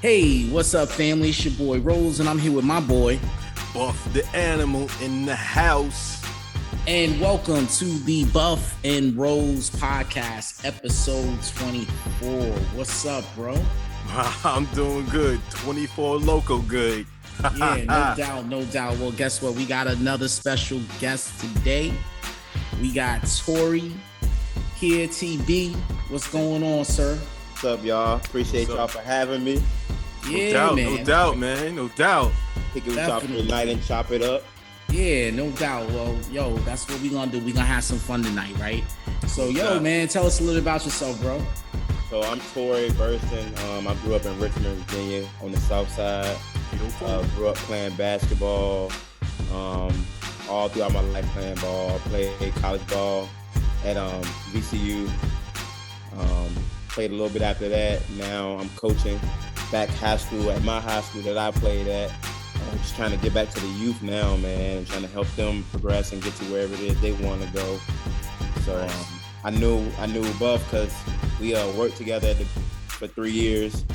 Hey, what's up, family? It's your boy Rose, and I'm here with my boy. Buff the animal in the house. And welcome to the Buff and Rose podcast, episode 24. What's up, bro? I'm doing good. 24 loco good. Yeah, no doubt, no doubt. Well, guess what? We got another special guest today. We got Torey here, TB. What's going on, sir? What's up, y'all? Appreciate y'all for having me. Yeah, man. No doubt, man. No doubt. Pick it with y'all for the night and chop it up. Yeah, no doubt. Well, yo, that's what we gonna do. We gonna have some fun tonight, right? So, yo, man, tell us a little about yourself, bro. So I'm Torey Burston. I grew up in Richmond, Virginia, on the south side. Grew up playing basketball. All throughout my life playing ball. Played college ball at VCU. Played a little bit after that. Now I'm coaching back high school at my high school that I played at. I'm just trying to get back to the youth now, man. I'm trying to help them progress and get to wherever it is they want to go. So I knew Buff because we worked together for 3 years.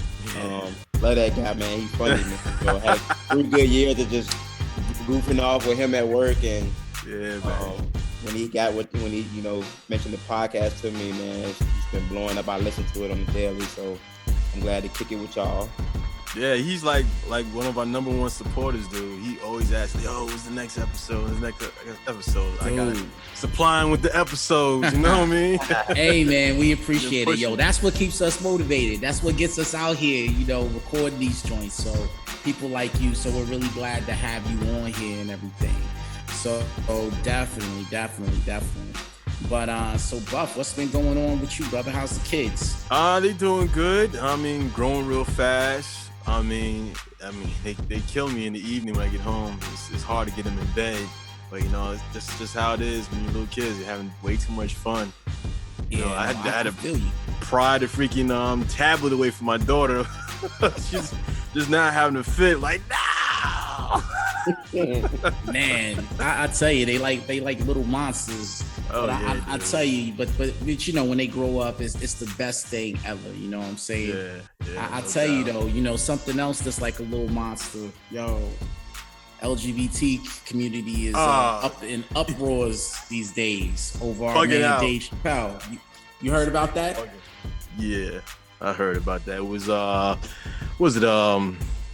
Love that guy, man. He's funny. Man. Had 3 good years of just goofing off with him at work, and yeah, man. when he mentioned the podcast to me, man, it's been blowing up. I listen to it on the daily, so I'm glad to kick it with y'all. Yeah, he's like one of our number one supporters, dude. He always asks, "Yo, what's the next episode? I gotta supply him with the episodes." You know what I mean? Hey, man, we appreciate it, yo. That's what keeps us motivated. That's what gets us out here, recording these joints. So people like you. So we're really glad to have you on here and everything. So definitely. But so Buff, what's been going on with you, brother? How's the kids? They doing good. I mean, growing real fast. I mean, they kill me in the evening when I get home. It's hard to get them in bed, but it's just how it is when you're little kids. You're having way too much fun. I had to pry the freaking tablet away from my daughter. She's just not having a fit. Like, no. Man, I tell you, they like little monsters. But I tell you, but when they grow up, it's the best thing ever. You know what I'm saying? Yeah. I tell you though, something else that's like a little monster. Yo, LGBT community is up in uproars these days over our man Dave Chappelle. You heard about that? Yeah, I heard about that. It was what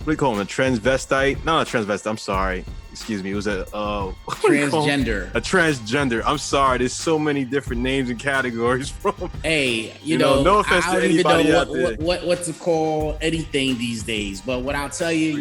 do you call him? A transvestite? Not a transvestite. I'm sorry. Excuse me. It was a transgender. A transgender. I'm sorry. There's so many different names and categories from. Hey, no offense to anybody out there. What to call anything these days. But what I'll tell you,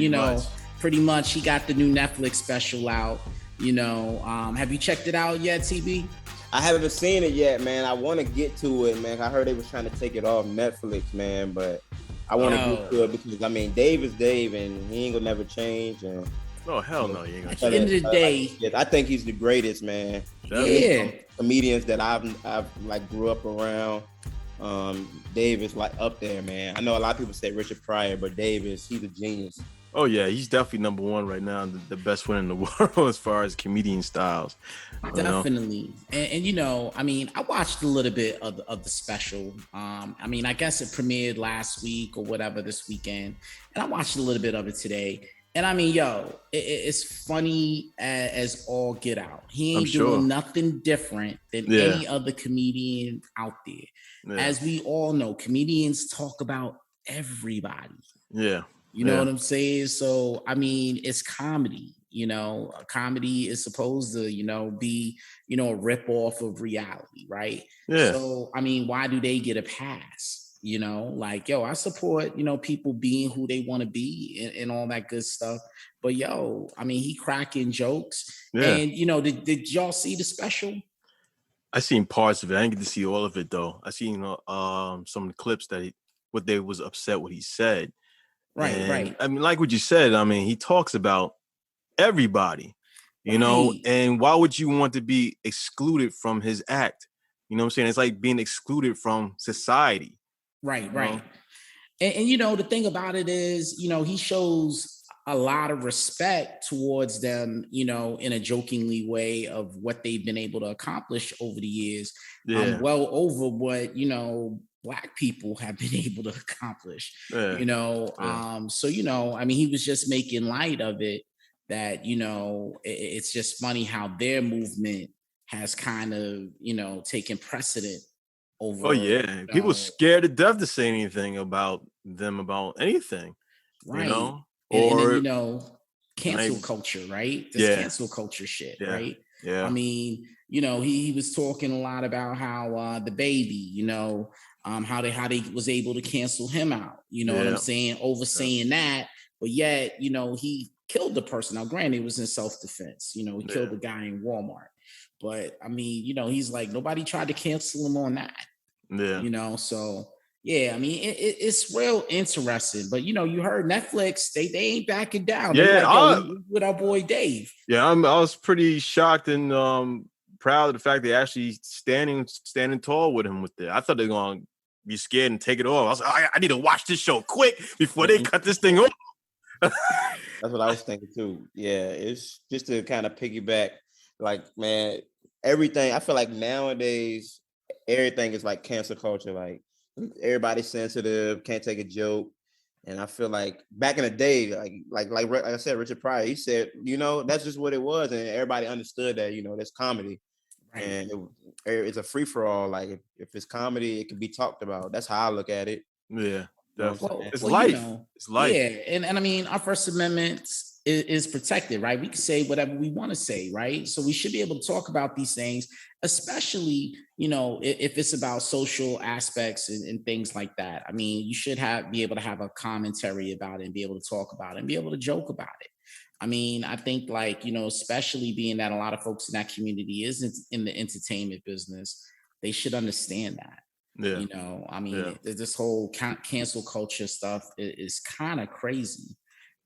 pretty much he got the new Netflix special out. Have you checked it out yet, TB? I haven't seen it yet, man. I want to get to it, man. I heard they was trying to take it off Netflix, man, but I want to get to it because Dave is Dave, and he ain't gonna never change. And oh hell no, he ain't gonna change. At the end of the day, I think he's the greatest, man. Yeah, comedians that I've like grew up around. Dave is like up there, man. I know a lot of people say Richard Pryor, but he's a genius. Oh yeah, he's definitely number one right now, the best one in the world as far as comedian styles. Definitely, and I watched a little bit of the special. I guess it premiered last week or whatever this weekend, and I watched a little bit of it today. And it's funny as all get out. He ain't doing nothing different than any other comedian out there. Yeah. As we all know, comedians talk about everybody. Yeah. You know what I'm saying? So, it's comedy. Comedy is supposed to, be, a ripoff of reality, right? Yeah. So, why do they get a pass? I support, people being who they want to be and all that good stuff. But he cracking jokes. Yeah. And, did y'all see the special? I seen parts of it. I didn't get to see all of it though. I seen some of the clips that they was upset what he said. Right. Like what you said, he talks about everybody, and why would you want to be excluded from his act? You know what I'm saying? It's like being excluded from society. Right. And the thing about it is, he shows a lot of respect towards them, in a jokingly way of what they've been able to accomplish over the years. Yeah. Well over what, Black people have been able to accomplish, Yeah. So I mean, he was just making light of it, that it's just funny how their movement has kind of taken precedent Oh over, yeah, people scared to death to say anything about them about anything, right. And then or cancel like, culture, right? This yeah, cancel culture shit, yeah, right? I yeah, mean, he was talking a lot about how the baby, how they was able to cancel him out. You know what I'm yeah, saying? Over yeah, saying that, but yet, he killed the person. Now, granted, it was in self-defense. He yeah, killed the guy in Walmart. But I mean, he's like, nobody tried to cancel him on that. yeah. So yeah, I mean, it's real interesting. But you heard Netflix, they ain't backing down. They Yeah, like, yo, we with our boy Dave. yeah. I was pretty shocked and proud of the fact they actually standing tall with him with it. I thought they're gonna be scared and take it off. I was like, I need to watch this show quick before they cut this thing off. That's what I was thinking too. Yeah, it's just to kind of piggyback, like, man, everything. I feel like nowadays everything is like cancel culture. Like everybody's sensitive, can't take a joke. And I feel like back in the day, like I said, Richard Pryor, he said, that's just what it was, and everybody understood that, that's comedy, Right. and it's a free for all. Like if it's comedy, it can be talked about. That's how I look at it. Yeah, definitely. It's Well, life. It's life. Yeah, and I mean, our First Amendment is protected, right? We can say whatever we want to say, right? So we should be able to talk about these things, especially if it's about social aspects and things like that. I mean, you should be able to have a commentary about it and be able to talk about it and be able to joke about it. I mean, I think like especially being that a lot of folks in that community isn't in the entertainment business, they should understand that. Yeah. I mean, Yeah. this whole cancel culture stuff is kind of crazy.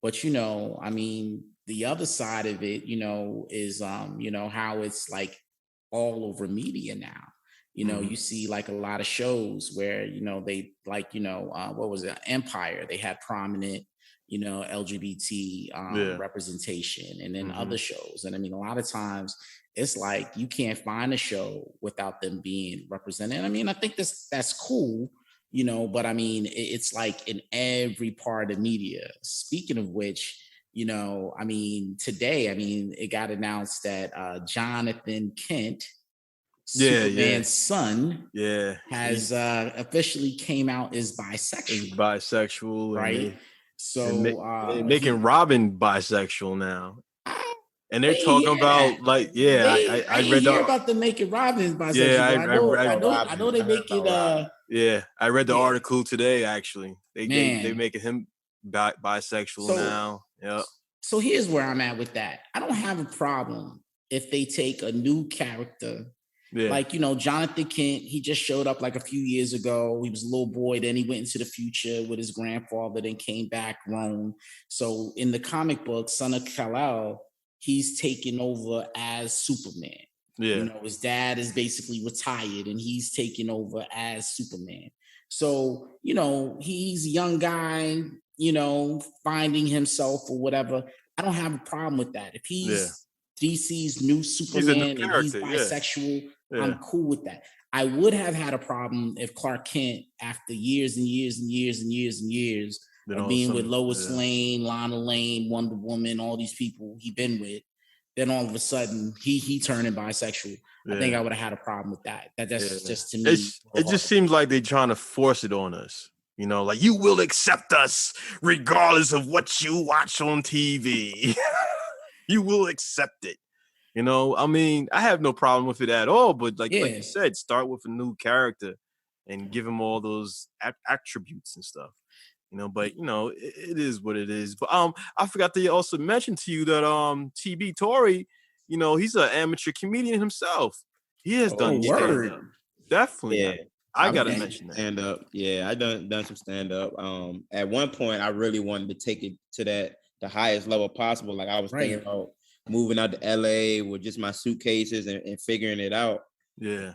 But I mean, the other side of it, is how it's like all over media now. You see like a lot of shows where they like what was it, Empire? They had prominent LGBT Yeah. representation, and then other shows. And I mean, a lot of times it's like you can't find a show without them being represented. I mean, I think that's cool, but I mean, it's like in every part of media. Speaking of which, I mean, today, I mean, it got announced that Jonathan Kent, Superman's son, has officially came out as bisexual. Right. So making Robin bisexual now. And they're I talking about like, I read about them making Robin bisexual. I know they make it. Yeah, I read the article today. Actually, they making him bisexual now. Yeah. So here's where I'm at with that. I don't have a problem if they take a new character. Yeah. Like, Jonathan Kent, he just showed up like a few years ago. He was a little boy. Then he went into the future with his grandfather, then came back grown. So in the comic book, Son of Kal-El, he's taken over as Superman. Yeah. His dad is basically retired and he's taking over as Superman. So, he's a young guy, finding himself or whatever. I don't have a problem with that. If he's DC's new Superman and he's bisexual, I'm cool with that. I would have had a problem if Clark Kent, after years and years and years and years and years of being with Lois Lane, Lana Lane, Wonder Woman, all these people he'd been with, then all of a sudden he turning bisexual. I think I would have had a problem with that. That's just to me. It just seems like they're trying to force it on us. Like you will accept us regardless of what you watch on TV. You will accept it. I mean, I have no problem with it at all. But like you said, start with a new character and give him all those attributes and stuff. But it is what it is. But I forgot to also mention to you that TB Torey, he's an amateur comedian himself. He has done stand-up. Definitely. Yeah. I gotta mention that. Stand up. Yeah, I done some stand up. At one point I really wanted to take it to the highest level possible. Like I was thinking about moving out to LA with just my suitcases and figuring it out. Yeah.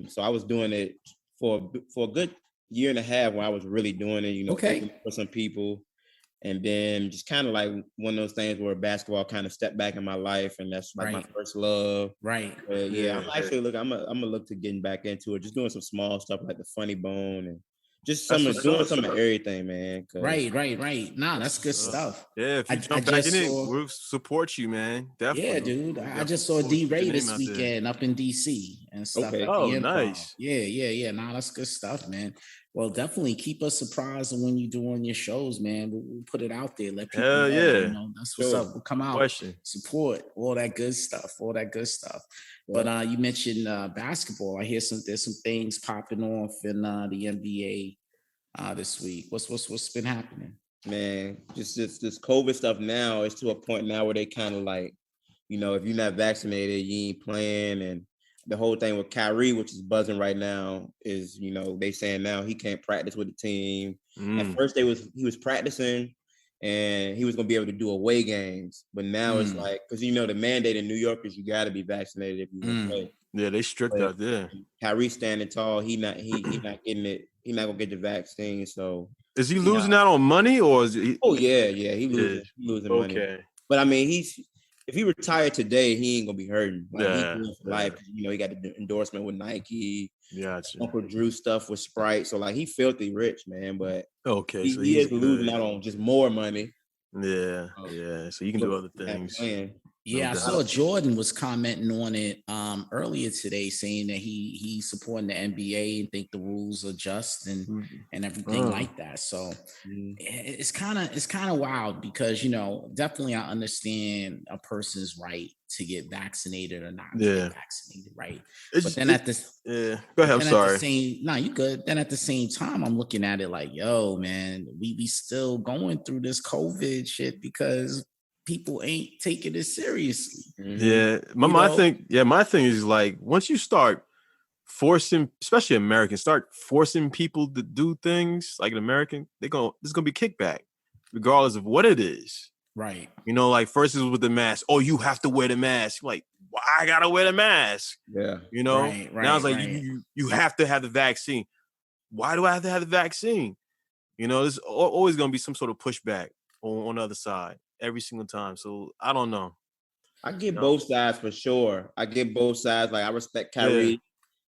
So I was doing it for a good year and a half when I was really doing it, for some people. And then just kind of like one of those things where basketball kind of stepped back in my life, and that's like my first love. Right. But yeah, I'm actually I'm gonna look to getting back into it, just doing some small stuff like the Funny Bone and just doing some of everything, man. Right. Nah, that's good stuff. Yeah, if you jump back in it, we'll support you, man. Definitely. Yeah, dude. I just saw D-Ray this weekend up in DC and stuff. Okay. Oh, nice. Yeah. Nah, that's good stuff, man. Well, definitely keep us surprised when you're doing your shows, man. We'll put it out there. Let people know. Yeah. You know, that's what's up. We'll come out, support all that good stuff. Yeah. But you mentioned basketball. I hear there's some things popping off in the NBA this week. What's been happening? Man, just this COVID stuff now is to a point now where they kind of like, you know, if you're not vaccinated, you ain't playing. And the whole thing with Kyrie, which is buzzing right now, is, you know, they saying now he can't practice with the team. At first he was practicing and he was gonna be able to do away games, but now it's like, because you know the mandate in New York is you got to be vaccinated if you want to play. Yeah, they strict out there. Kyrie standing tall, he not getting it. He not gonna get the vaccine. So is he losing out on money, or is he? Oh yeah, he losing money. Okay, but I mean, if he retired today, he ain't gonna be hurting. Like, he's doing for life. You know, he got the endorsement with Nike. Uncle Drew stuff with Sprite. So like, he filthy rich, man. But he is losing out on just more money. Yeah. So you can do other things. Yeah, I saw Jordan was commenting on it earlier today, saying that he's supporting the NBA and think the rules are just and everything like that. So it's kind of wild because, you know, definitely I understand a person's right to get vaccinated or not get vaccinated, right? But then go ahead. I'm sorry. You good. Then at the same time, I'm looking at it like, yo, man, we be still going through this COVID shit because people ain't taking it seriously. Yeah. My thing is like, once you start forcing, especially Americans, start forcing people to do things like an American, there's gonna be kickback, regardless of what it is. Right. You know, like first it was with the mask. Oh, you have to wear the mask. Like, why I gotta wear the mask? Yeah. You know? Now it's like you have to have the vaccine. Why do I have to have the vaccine? You know, there's always gonna be some sort of pushback on the other side every single time. So I don't know. I get both sides for sure. I get both sides. Like I respect Kyrie,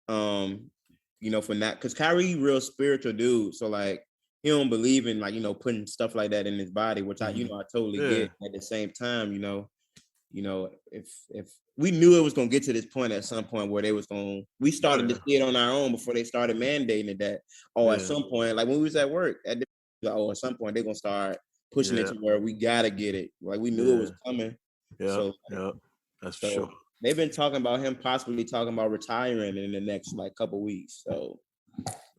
you know, for that, because Kyrie real spiritual dude. So like he don't believe in like, you know, putting stuff like that in his body, which I totally get. At the same time, you know, if we knew it was gonna get to this point at some point where we started to see it on our own before they started mandating it that at some point, like when we was at work, at some point they're gonna start pushing it to where we gotta get it. Like we knew it was coming. That's for sure. They've been talking about him possibly talking about retiring in the next like couple weeks. So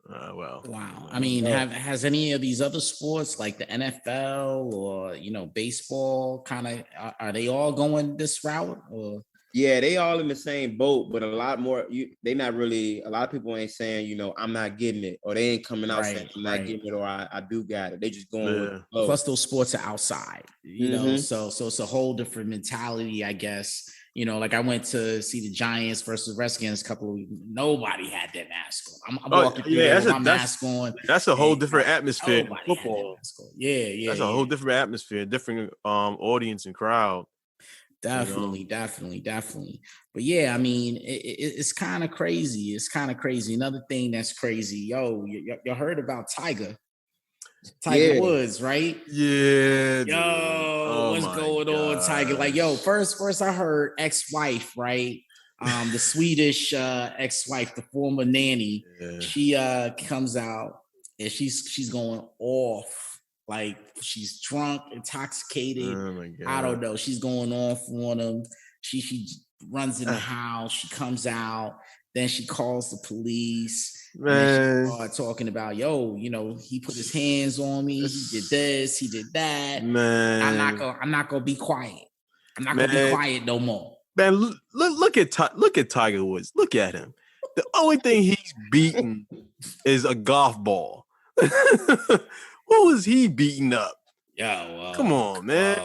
wow. I mean, has any of these other sports like the NFL or, you know, baseball kind of are they all going this route or? Yeah, they all in the same boat, but a lot more. A lot of people ain't saying, you know, I'm not getting it, or they ain't coming out saying I'm not getting it, or I do got it. They just going with the flow. Plus, those sports are outside, you know, so it's a whole different mentality, I guess. You know, like I went to see the Giants versus Redskins a couple of weeks. Nobody had their mask on. I'm walking through there with my mask on. That's a whole different atmosphere in football. Yeah. That's a whole different atmosphere, different audience and crowd. Definitely. But yeah, I mean, it's kind of crazy. Another thing that's crazy, you heard about Tiger Woods, right? Yeah. Yo, what's going on, Tiger? Like, first I heard ex-wife, right? The Swedish ex-wife, the former nanny. She comes out and she's going off. Like she's drunk, intoxicated. Oh my God. I don't know. She's going off on him. She runs in the house. She comes out. Then she calls the police. Man, she started talking about, you know, he put his hands on me. He did this. He did that. Man, I'm not gonna be quiet. I'm not gonna be quiet no more. Man, look at Tiger Woods. Look at him. The only thing he's beaten is a golf ball. What was he beating up? Come on, man.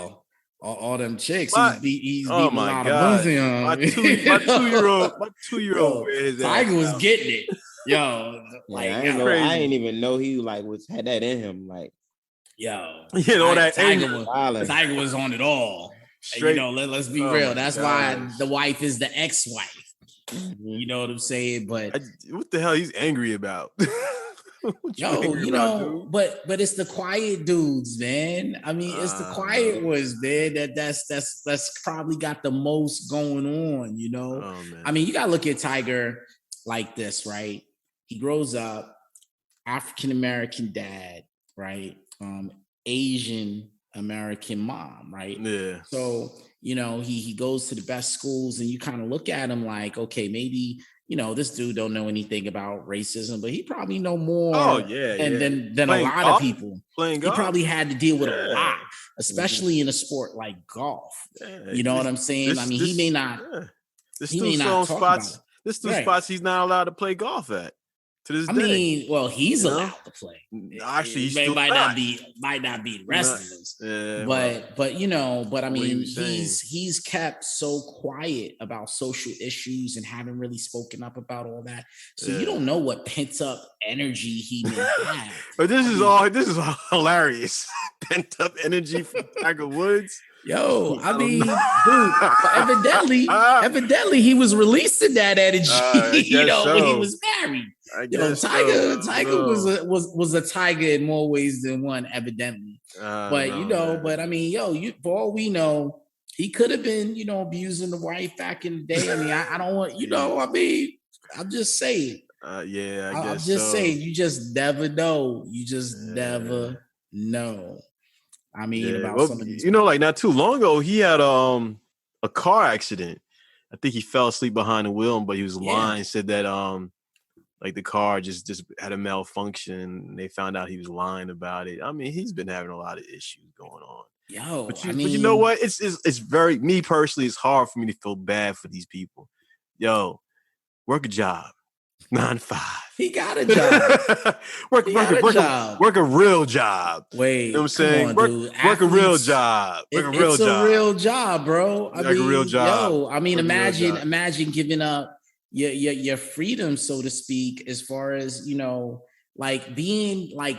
All them chicks. He's beating a lot of pussy on. My 2-year-old. Tiger was getting it. I didn't even know he like had that in him. Like Yo, all that Tiger was on it all. Straight, and, let's be real. That's why the wife is the ex-wife. Mm-hmm. You know what I'm saying? But what the hell he's angry about? But it's the quiet dudes, man. I mean, it's the quiet ones, man. That's probably got the most going on, you know. Oh, man. I mean, you gotta look at Tiger like this, right? He grows up, African American dad, right? Asian American mom, right? Yeah. So, he goes to the best schools, and you kind of look at him like, okay, maybe, this dude don't know anything about racism, but he probably know more than a lot of people. Playing golf. He probably had to deal with a lot, especially in a sport like golf. Yeah. You know what I'm saying? He may not. There's still some spots. There's still spots he's not allowed to play golf at. To this day. I mean, well, he's allowed to play. Actually, he might not be the rest of us. But I mean, he's kept so quiet about social issues and haven't really spoken up about all that. So you don't know what pent up energy he may have. But this is all hilarious. Pent up energy from Tiger Woods. Yo, I mean, dude, evidently he was releasing that energy, when he was married. Tiger was a tiger in more ways than one, evidently. But I mean, for all we know, he could have been, abusing the wife back in the day. I mean, I don't want, I mean, I'm just saying. I guess I'm just saying, you just never know. You just never know. I mean, some of these like not too long ago, he had a car accident. I think he fell asleep behind the wheel, but he was lying. Said that like the car just had a malfunction. And they found out he was lying about it. I mean, he's been having a lot of issues going on. But you know what? It's very, me personally, it's hard for me to feel bad for these people. Yo, work a job. 9 to 5. He got a job. Work a real job. Wait, you know what I'm saying? Work a real job. It's a real job, bro. I mean, a real job. Yo, I mean, imagine giving up your freedom, so to speak, as far as like being like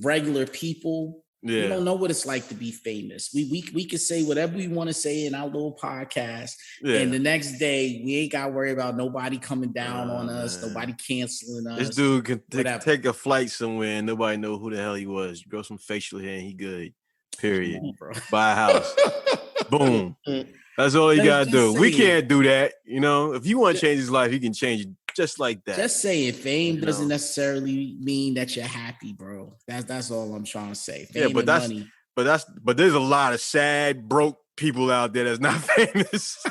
regular people. We don't know what it's like to be famous. We could say whatever we want to say in our little podcast, and the next day we ain't got to worry about nobody coming down on us, nobody canceling us. This dude can take a flight somewhere and nobody know who the hell he was. Grow some facial hair and he good. Period. Buy a house. Boom. That's all you gotta do. We can't do that. If you want to change his life, he can change it just like that. Just saying, fame doesn't necessarily mean that you're happy, bro. That's all I'm trying to say. Fame and money. But there's a lot of sad, broke people out there that's not famous.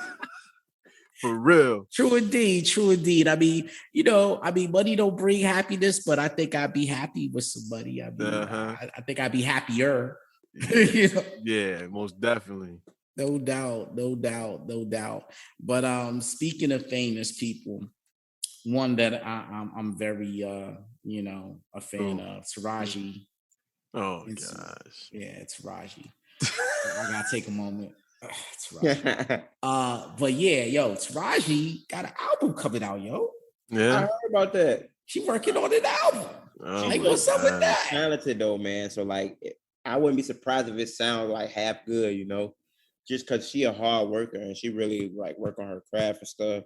For real. True indeed. I mean, money don't bring happiness, but I think I'd be happy with somebody. I mean, I think I'd be happier. Yeah, most definitely. No doubt. But speaking of famous people, one that I'm very a fan of, Tarji. Oh gosh. Yeah, Tarji. I gotta take a moment. Tarji. But yeah, Tarji got an album coming out, yo. Yeah. I heard about that. She working on an album. What's up with that? Talented though, man. So like, I wouldn't be surprised if it sounds like half good, just because she a hard worker and she really like work on her craft and stuff.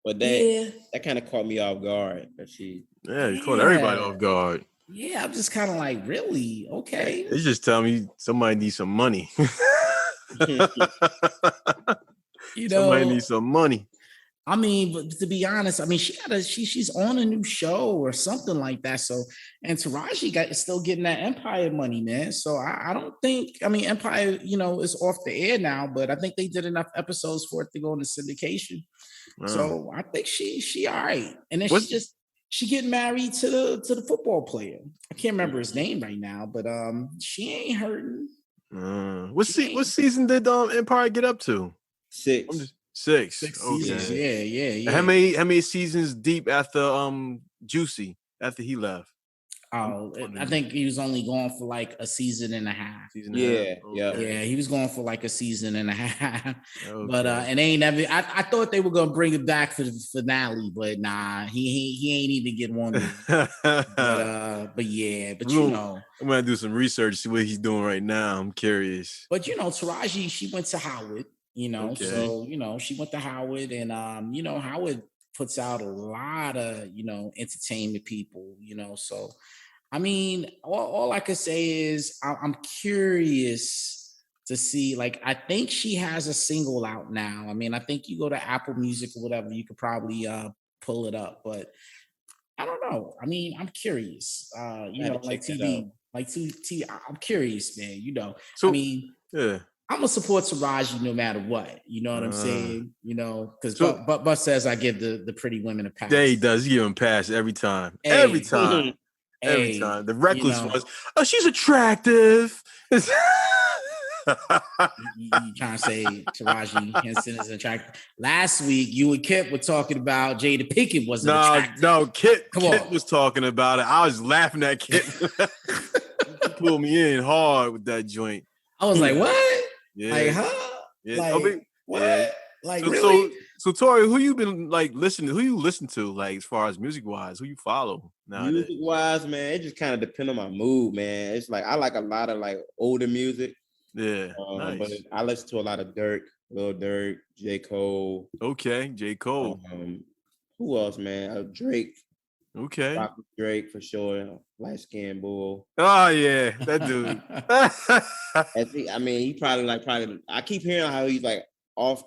But that kind of caught me off guard. You caught everybody off guard. Yeah, I'm just kind of like, really? Okay. They just tell me somebody needs some money. Somebody needs some money. I mean, but to be honest, I mean, she's on a new show or something like that. So, and Tarji is still getting that Empire money, man. So I don't think, I mean, Empire, is off the air now, but I think they did enough episodes for it to go into syndication. Wow. So I think she all right. And then she getting married to the football player. I can't remember his name right now, but she ain't hurting. What season did Empire get up to? 6. 6 seasons. Yeah. How many seasons deep after Juicy after he left? Oh, I think he was only going for like a season and a half. Yeah. Yeah, he was going for like a season and a half. Okay. But and they ain't never. I thought they were gonna bring it back for the finale, but nah, he ain't even get one. But But yeah, but I'm gonna do some research, see what he's doing right now. I'm curious. But Taraji, she went to Howard, Okay. so she went to Howard, and Howard puts out a lot of entertainment people, so I mean, all I could say is I'm curious to see. Like, I think she has a single out now. I mean, I think you go to Apple Music or whatever, you could probably pull it up, but I don't know. I mean, I'm curious. Like TV, I'm curious, man. So, I mean, yeah, I'm gonna support Taraji no matter what. You know what I'm saying? Because so, Buff says I give the pretty women a pass. Yeah, he does. He give him a pass every time. Hey. Every time. Every Hey, time. The reckless ones. Oh, she's attractive. you trying to say Taraji Henson is attractive? Last week, you and Kip were talking about Jada Pinkett wasn't attractive. No, Kit was talking about it. I was laughing at Kit. He pulled me in hard with that joint. I was like, what? Yeah. Like, huh? Yeah. Like, what? Yeah. Like, really? So Torey, who you been like listening? Who you listen to, like, as far as music wise? Who you follow nowadays? Music wise, man, it just kind of depends on my mood, man. It's like I like a lot of like older music. Yeah, nice. But I listen to a lot of Lil Durk, J. Cole. Okay, J. Cole. Who else, man? Drake. Okay. Drake for sure. Light skinned bull. Oh yeah, that dude. I mean, he probably. I keep hearing how he's like off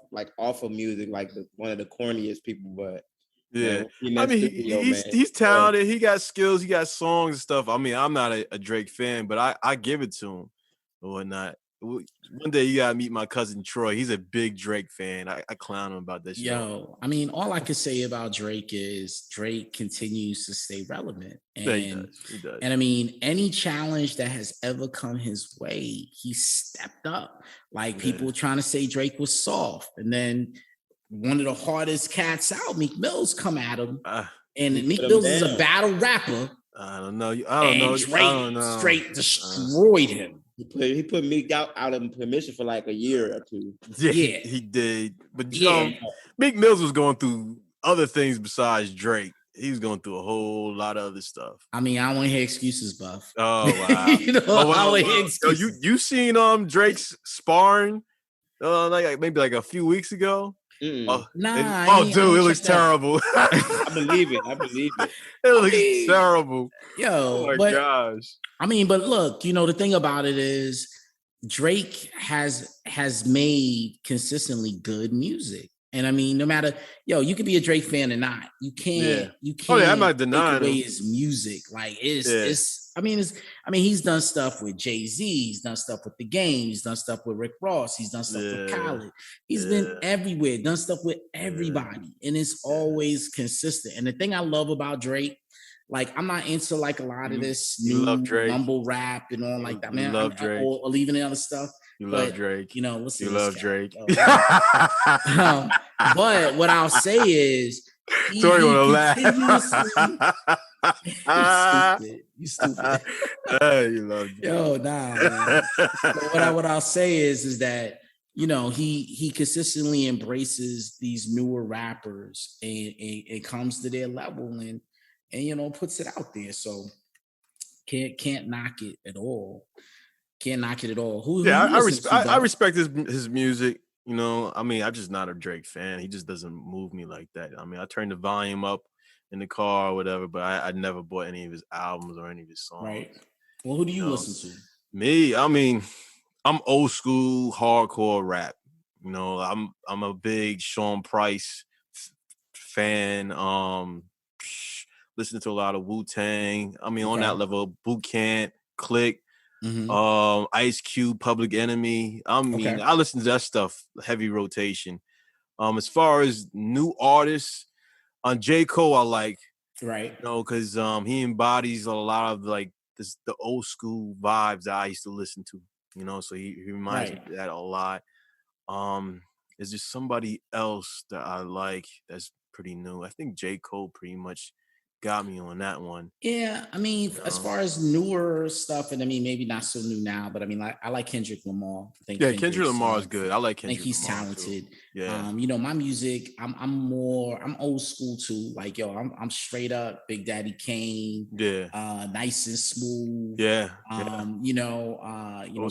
of music, like one of the corniest people, but yeah. Man, I mean, he's talented. He got skills. He got songs and stuff. I mean, I'm not a Drake fan, but I give it to him or whatnot. One day you gotta meet my cousin Troy. He's a big Drake fan. I clown him about this. Yo, I mean, all I can say about Drake is Drake continues to stay relevant. And, yeah, he does. And I mean, any challenge that has ever come his way, he stepped up. Like, people were trying to say Drake was soft. And then one of the hardest cats out, Meek Mill's come at him. And Meek Mills is a battle rapper. I don't know. Drake straight destroyed him. He put Meek out of permission for like a year or two. Yeah, he did. But Meek Mills was going through other things besides Drake. He was going through a whole lot of other stuff. I mean, I don't want to hear excuses, Buff. Oh wow! I want to hear excuses. You seen Drake's sparring? Maybe like a few weeks ago. Dude, it looks terrible. I believe it. It looks terrible. Yo, oh my gosh. I mean, but look, the thing about it is Drake has made consistently good music. And I mean, no matter, you could be a Drake fan or not. You can't I'm not denying take away his music. Like he's done stuff with Jay-Z, he's done stuff with The Game, he's done stuff with Rick Ross, he's done stuff with Khaled. He's been everywhere, done stuff with everybody, and it's always consistent. And the thing I love about Drake, like, I'm not into like a lot of this new mumble rap and all like that, man. Love Drake. Or even the other stuff. You love Drake. Listen. You love Drake. But what I'll say is, Torey wanna laugh. You stupid. You love Drake. Yo, nah, man. What I'll say is that he consistently embraces these newer rappers and comes to their level and puts it out there. So can't knock it at all. Can't knock it at all. I respect his music. I mean, I'm just not a Drake fan. He just doesn't move me like that. I mean, I turn the volume up in the car or whatever, but I never bought any of his albums or any of his songs. Right. Well, who do you listen to? Me, I mean, I'm old school hardcore rap. I'm a big Sean Price fan. Listening to a lot of Wu-Tang. I mean, on that level, Boot Camp, Click. Mm-hmm. Ice Cube, Public Enemy. I mean, I listen to that stuff, heavy rotation. As far as new artists, on J. Cole, I like, right? Because he embodies a lot of like the old school vibes that I used to listen to. So he reminds me of that a lot. Is there somebody else that I like that's pretty new? I think J. Cole pretty much got me on that one. Yeah, I mean, as far as newer stuff, and I mean, maybe not so new now, but I mean, I like Kendrick Lamar. I think Kendrick Lamar is good. I like I think Kendrick he's Lamar talented. too. Yeah. My music, I'm old school too. Like, yo, I'm straight up Big Daddy Kane. Yeah. Nice and smooth. Yeah.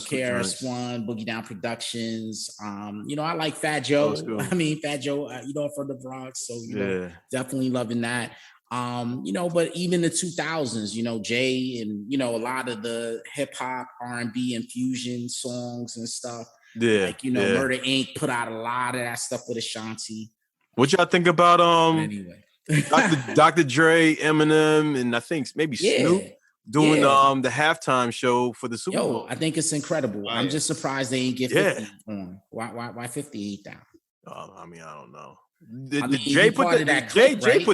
KRS-One, Boogie Down Productions. I like Fat Joe. I mean, Fat Joe, from the Bronx. So, definitely loving that. But even the 2000s, Jay and, a lot of the hip hop, R&B infusion songs and stuff. Yeah. Like, Murder Inc. put out a lot of that stuff with Ashanti. What y'all think about anyway? Dr. Dre, Eminem, and I think maybe Snoop doing the halftime show for the Super Bowl? I think it's incredible. I'm just surprised they ain't get 50 on. Why 58 down? I mean, I don't know. Jay put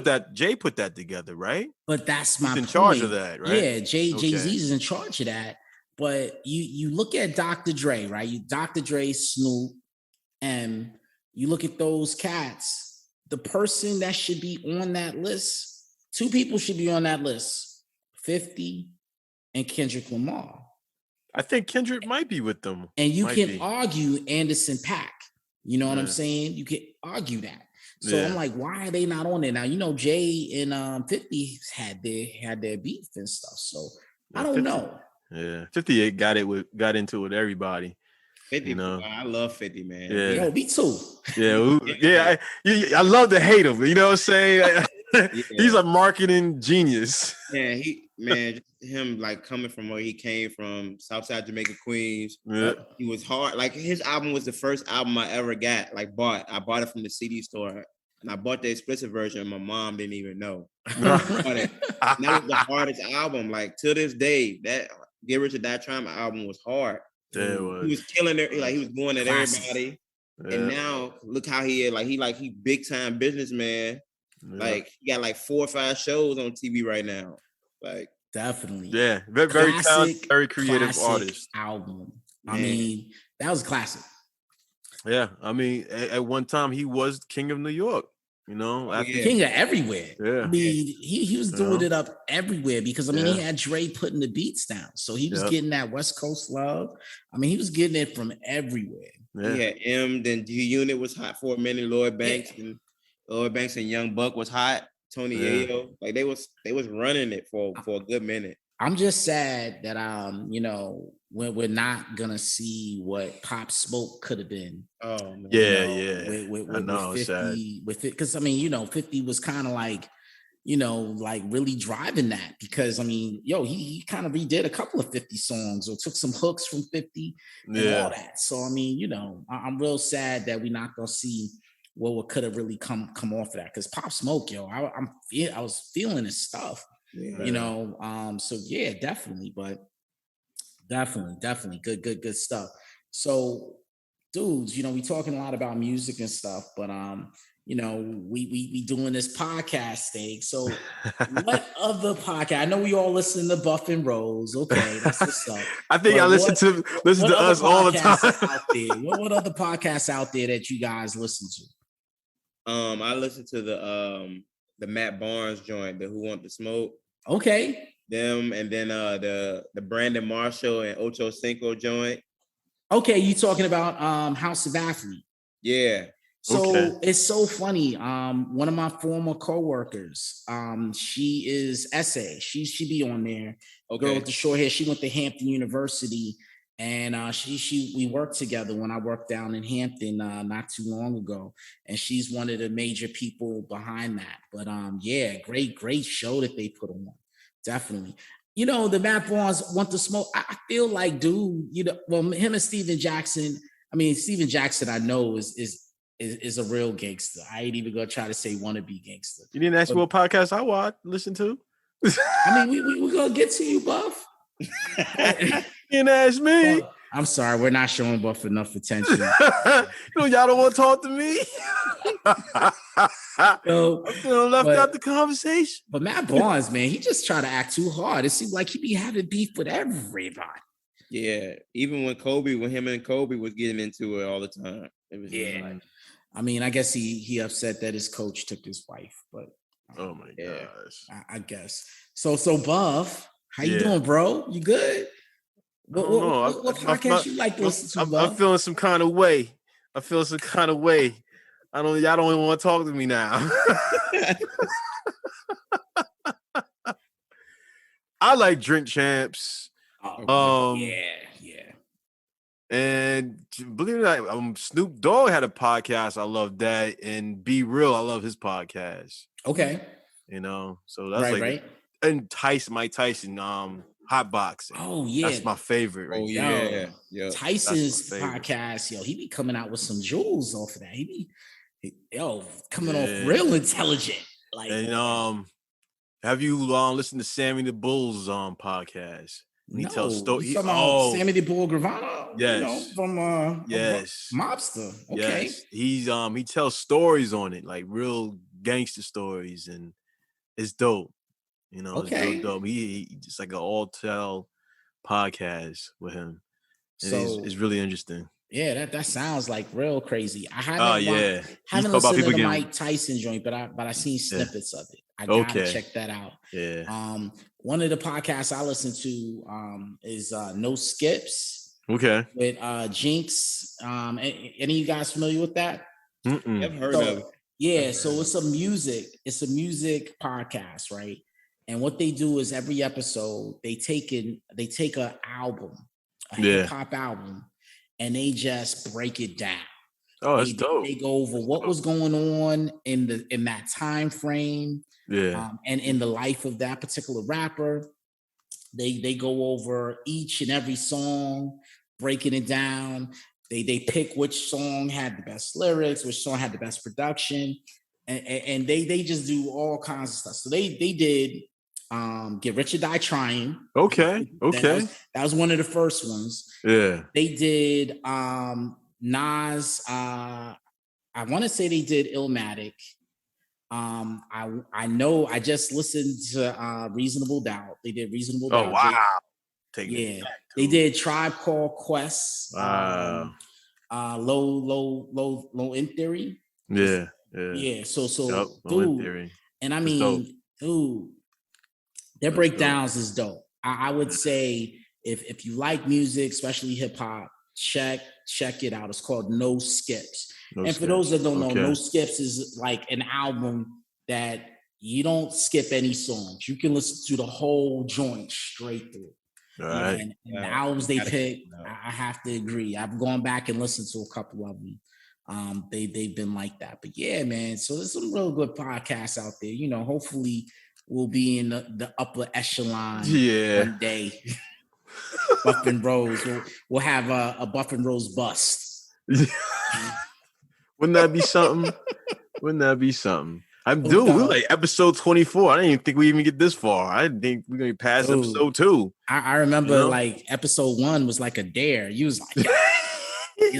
that together, right? But that's my He's in charge of that, right? Yeah, Jay-Z's in charge of that. But you look at Dr. Dre, right? Dr. Dre, Snoop, and you look at those cats. The person that should be on that list, two people should be on that list: 50 and Kendrick Lamar. I think Kendrick might be with them. And you can argue Anderson .Paak. You know what I'm saying? You can argue that. So I'm like, why are they not on there? Now, Jay and 50 had their beef and stuff. So I don't know. Yeah, 58 got into it with everybody. 50, I love 50, man. Yeah. Yo, me too. Yeah, I love to hate him. You know what I'm saying? He's a marketing genius. Yeah, him like coming from where he came from, Southside Jamaica, Queens. Yeah. He was hard. Like his album was the first album I ever got. Like I bought it from the CD store, and I bought the explicit version. And my mom didn't even know. That was the hardest album. Like to this day, that Get Rich or Die Trying album was hard. Yeah, he was killing it. Like he was going at everybody. Yeah. And now look how he is. He big time businessman. Yeah. Like he got like 4 or 5 shows on TV right now. Like definitely. Yeah. Very talented, very creative artist. Album. I mean, that was a classic. Yeah. I mean, at one time he was king of New York. King of everywhere. Yeah. I mean, he was doing it up everywhere because he had Dre putting the beats down. So he was getting that West Coast love. I mean, he was getting it from everywhere. Yeah. Then G-Unit was hot for a minute. Lloyd Banks and Young Buck was hot. Tony Yayo. Like they was running it for a good minute. I'm just sad that when we're not gonna see what Pop Smoke could have been. Oh man. With 50, with it, because 50 was kind of like, like really driving that because he kind of redid a couple of 50 songs or took some hooks from 50 and all that. So I'm real sad that we're not gonna see what could have really come off of that because Pop Smoke, I was feeling his stuff. Yeah. So yeah, definitely, but definitely good stuff. So dudes, we talking a lot about music and stuff, but we doing this podcast thing. So what other podcast? I know we all listen to BUFFnROSE. Okay, that's what's up. I think I listen to us all the time. Out there? What other podcasts out there that you guys listen to? I listen to the Matt Barnes joint, the Who Want the Smoke. Okay. Them and then the Brandon Marshall and Ocho Cinco joint. Okay, you talking about House of Athlete. Yeah. So it's so funny. One of my former coworkers, she is SA. She be on there. Okay. Girl with the short hair. She went to Hampton University. And we worked together when I worked down in Hampton not too long ago. And she's one of the major people behind that. But great show that they put on. Definitely. The Matt Barnes Want to Smoke. I feel like, dude, him and Steven Jackson. I mean, Steven Jackson, I know is a real gangster. I ain't even gonna try to say wannabe gangster. You didn't ask me what podcast I listen to. I mean, we gonna get to you, Buff. You didn't ask me. I'm sorry, we're not showing Buff enough attention. Y'all don't want to talk to me. I'm feeling left out the conversation. But Matt Barnes, man, he just try to act too hard. It seems like he be having beef with everybody. Yeah, even when him and Kobe was getting into it all the time. It was I mean, I guess he upset that his coach took his wife, but Oh my Yeah. gosh. I guess. So Buff, how you Yeah. doing, bro? You good? I don't know. What podcast you like to listen to, I'm Buff? feeling some kind of way. I feel some kind of way. Y'all don't even want to talk to me now. I like Drink Champs. Oh, yeah. And believe it or not, Snoop Dogg had a podcast. I love that. And Be Real, I love his podcast. Okay. You know, so that's right. And Mike Tyson, hot boxing. Oh yeah, that's my favorite. Right? Oh yeah, yeah. Tyson's podcast, yo, he be coming out with some jewels off of that. He coming off real intelligent. Like, and have you listened to Sammy the Bull's podcast? When he tells stories. Sammy the Bull Gravano, yes, from Mobster. Okay, yes, he tells stories on it, like real gangster stories, and it's dope. You know, it's real dope. He just like an all tell podcast with him. And it's really interesting. Yeah, that sounds like real crazy. I haven't listened to the Mike Tyson joint, but I seen snippets of it. I gotta check that out. Yeah. One of the podcasts I listen to is No Skips. Okay. With Jinx. Any of you guys familiar with that? I've heard of it. Yeah, so it's a music podcast, right? And what they do is every episode they take a album, a hip hop album, and they just break it down. Oh, that's dope. They go over what was going on in that time frame, and in the life of that particular rapper. They go over each and every song, breaking it down. They pick which song had the best lyrics, which song had the best production, and they just do all kinds of stuff. So they did Get Rich or Die Trying. Okay. That was one of the first ones. Yeah. They did Nas. I want to say they did Illmatic. I know I just listened to Reasonable Doubt. They did Reasonable Doubt. Oh wow. They did Tribe Called Quest. Wow. Low in Theory. Yeah. So dude, and I mean, dude, their breakdowns is dope. I would say if you like music, especially hip hop, check it out. It's called No Skips. For those that don't know, No Skips is like an album that you don't skip any songs. You can listen to the whole joint straight through. All right. And the albums they pick, I have to agree. I've gone back and listened to a couple of them. They've been like that. But yeah, man. So there's some real good podcasts out there. You know, hopefully we'll be in the upper echelon one day. BUFFnROSE. We'll have a BUFFnROSE bust. Wouldn't that be something? We're like episode 24. I didn't even think we even get this far. I didn't think we're gonna pass episode 2. I remember like episode 1 was like a dare. You was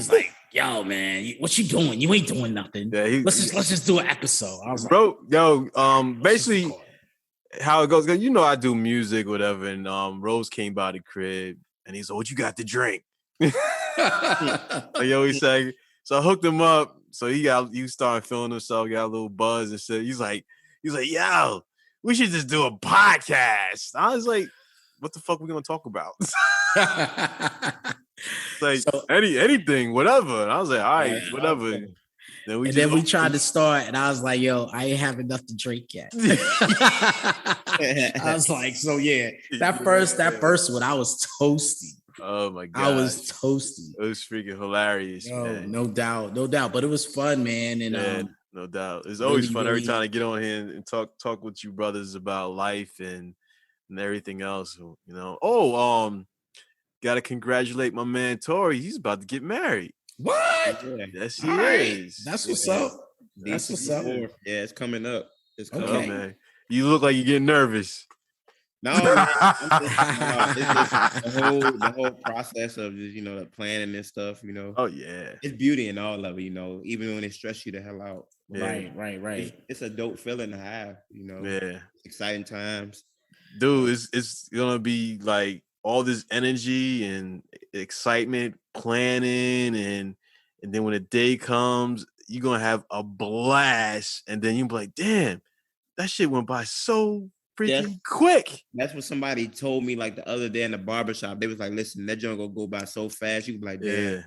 like, yo, man, what you doing? You ain't doing nothing. Yeah, let's just do an episode. I was like, bro, basically how it goes. You know, I do music, whatever, and Rose came by the crib and he's like, "What you got to drink?" Like he always say. So I hooked him up. So he started feeling himself, got a little buzz, and said, he's like, yo, we should just do a podcast. I was like, what the fuck we gonna talk about? Like anything, whatever. And I was like, all right, whatever. Then we tried to start, and I was like, yo, I ain't have enough to drink yet. I was like, so yeah, that first one, I was toasty. Oh my god, I was toasty. It was freaking hilarious. Man. No doubt. But it was fun, man. And no doubt, it's always fun every time I get on here and talk with you brothers about life and everything else. You know. Gotta congratulate my man Torey. He's about to get married. What? Yes, he is. That's what's up. That's what's up. Yeah, it's coming up. It's coming up, man. You look like you're getting nervous. No, it's just the whole process of just, the planning and stuff, Oh yeah. It's beauty in all of it, even when it stress you the hell out. Yeah. Right. It's a dope feeling to have, Yeah. Exciting times. Dude, it's gonna be like all this energy and excitement, planning, and then when the day comes, you're gonna have a blast, and then you'll be like, damn, that shit went by so freaking quick. That's what somebody told me like the other day in the barbershop. They was like, listen, that joint gonna go by so fast. You be like, damn,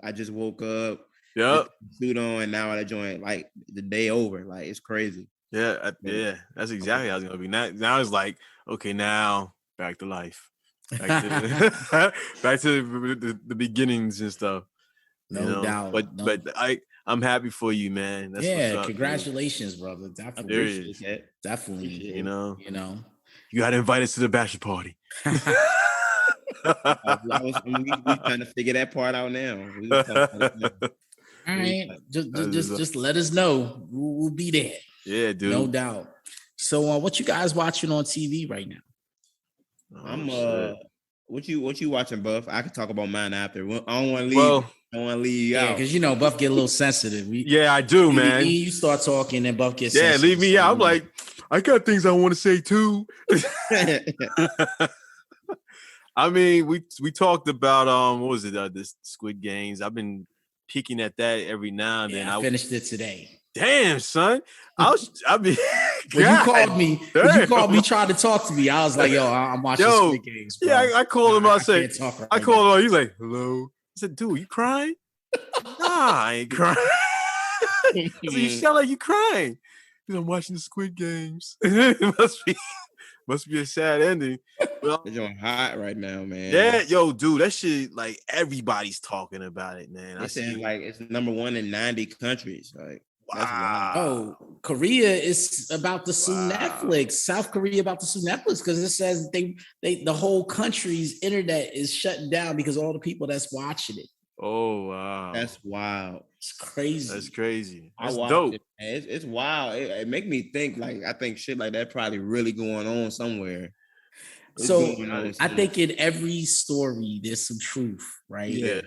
I just woke up, yep, suit on, and now that joint like the day over. Like it's crazy. Yeah, that's exactly how it's gonna be. Now it's like, okay, now back to life. Back to back to the beginnings and stuff. No doubt. But I'm happy for you, man. That's what's up, congratulations, brother. Definitely. Definitely. You know. You gotta invite us to the bachelor party. We trying to figure that part out now. All right. Just let us know. We'll be there. Yeah, dude. No doubt. So what you guys watching on TV right now? What you watching, Buff? I can talk about mine after. I don't want to leave. Well, I don't want to leave you out. Because Buff get a little sensitive. I do, man. You start talking and Buff gets sensitive. Leave me out. I'm like, I got things I want to say too. I mean, we talked about what was it? This Squid Games. I've been peeking at that every now and then. I finished it today. Damn, son. When you called me trying to talk to me, I was like, I'm watching Squid Games, bro. Yeah, I called him. I called him. He's like, hello. I said, dude, you crying? Nah, I ain't crying. I said, you sound like you crying. He's like, I'm watching the Squid Games. It must be a sad ending. Well, they're doing hot right now, man. Yeah, dude, that shit, like, everybody's talking about it, man. I see, like, it's number 1 in 90 countries. Like, wow. Oh, Korea is about to sue Netflix. South Korea about to sue Netflix because it says the whole country's internet is shutting down because all the people that's watching it. Oh, wow. That's wild. It's crazy. That's crazy. That's dope. It's wild. It make me think, like, I think shit like that probably really going on somewhere. I think in every story, there's some truth, right? Yeah.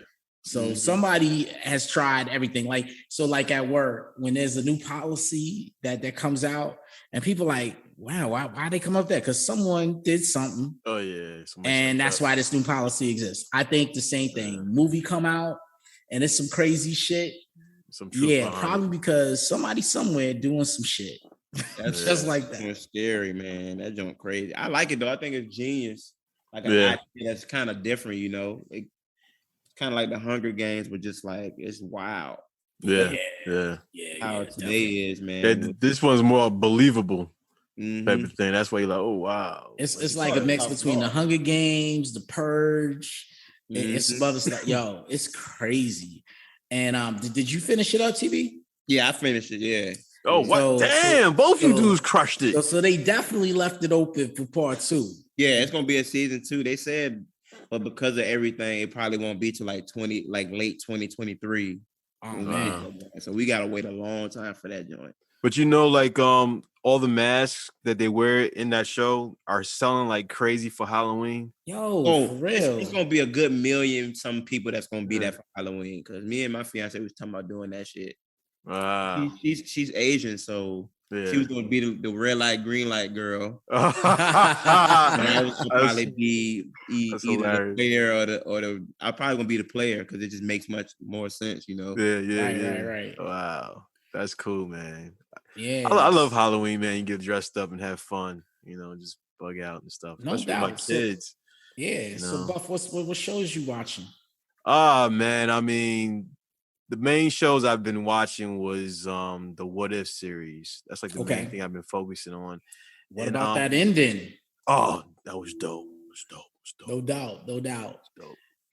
So somebody has tried everything. Like at work, when there's a new policy that comes out and people like, wow, why they come up there? Because someone did something. Oh, yeah. And that's why this new policy exists. I think the same thing. Movie come out and it's some crazy shit. Some truth probably because somebody somewhere doing some shit. That's just like that. It's scary, man. That joint crazy. I like it though. I think it's genius. Like an idea that's kind of different, It's kind of like the Hunger Games, but just like it's wild. Yeah. How today is, man. Yeah, this one's more believable type of thing. That's why you're like, oh wow. It's like a mix between the Hunger Games, the Purge, and some other stuff. Yo, it's crazy. And did you finish it up, TB? Yeah, I finished it. Yeah. Oh, what? Damn, both you dudes crushed it. So they definitely left it open for part 2. Yeah, it's gonna be a season 2. They said, but because of everything, it probably won't be till late 2023. So we gotta wait a long time for that joint. But like all the masks that they wear in that show are selling like crazy for Halloween. For real. It's gonna be a good million some people that's gonna be there for Halloween. Cause me and my fiance was talking about doing that shit. Wow. She's Asian, so she was gonna be the red light, green light girl. I was probably be either the player or the. I'm probably gonna be the player because it just makes much more sense, Right. Wow, that's cool, man. Yeah, I love Halloween, man. You get dressed up and have fun, just bug out and stuff. No Especially doubt. with my kids. So Buff, what shows you watching? Man, I mean, the main shows I've been watching was the What If series. That's like the main thing I've been focusing on. What about that ending? Oh, that was dope. No doubt. Dope.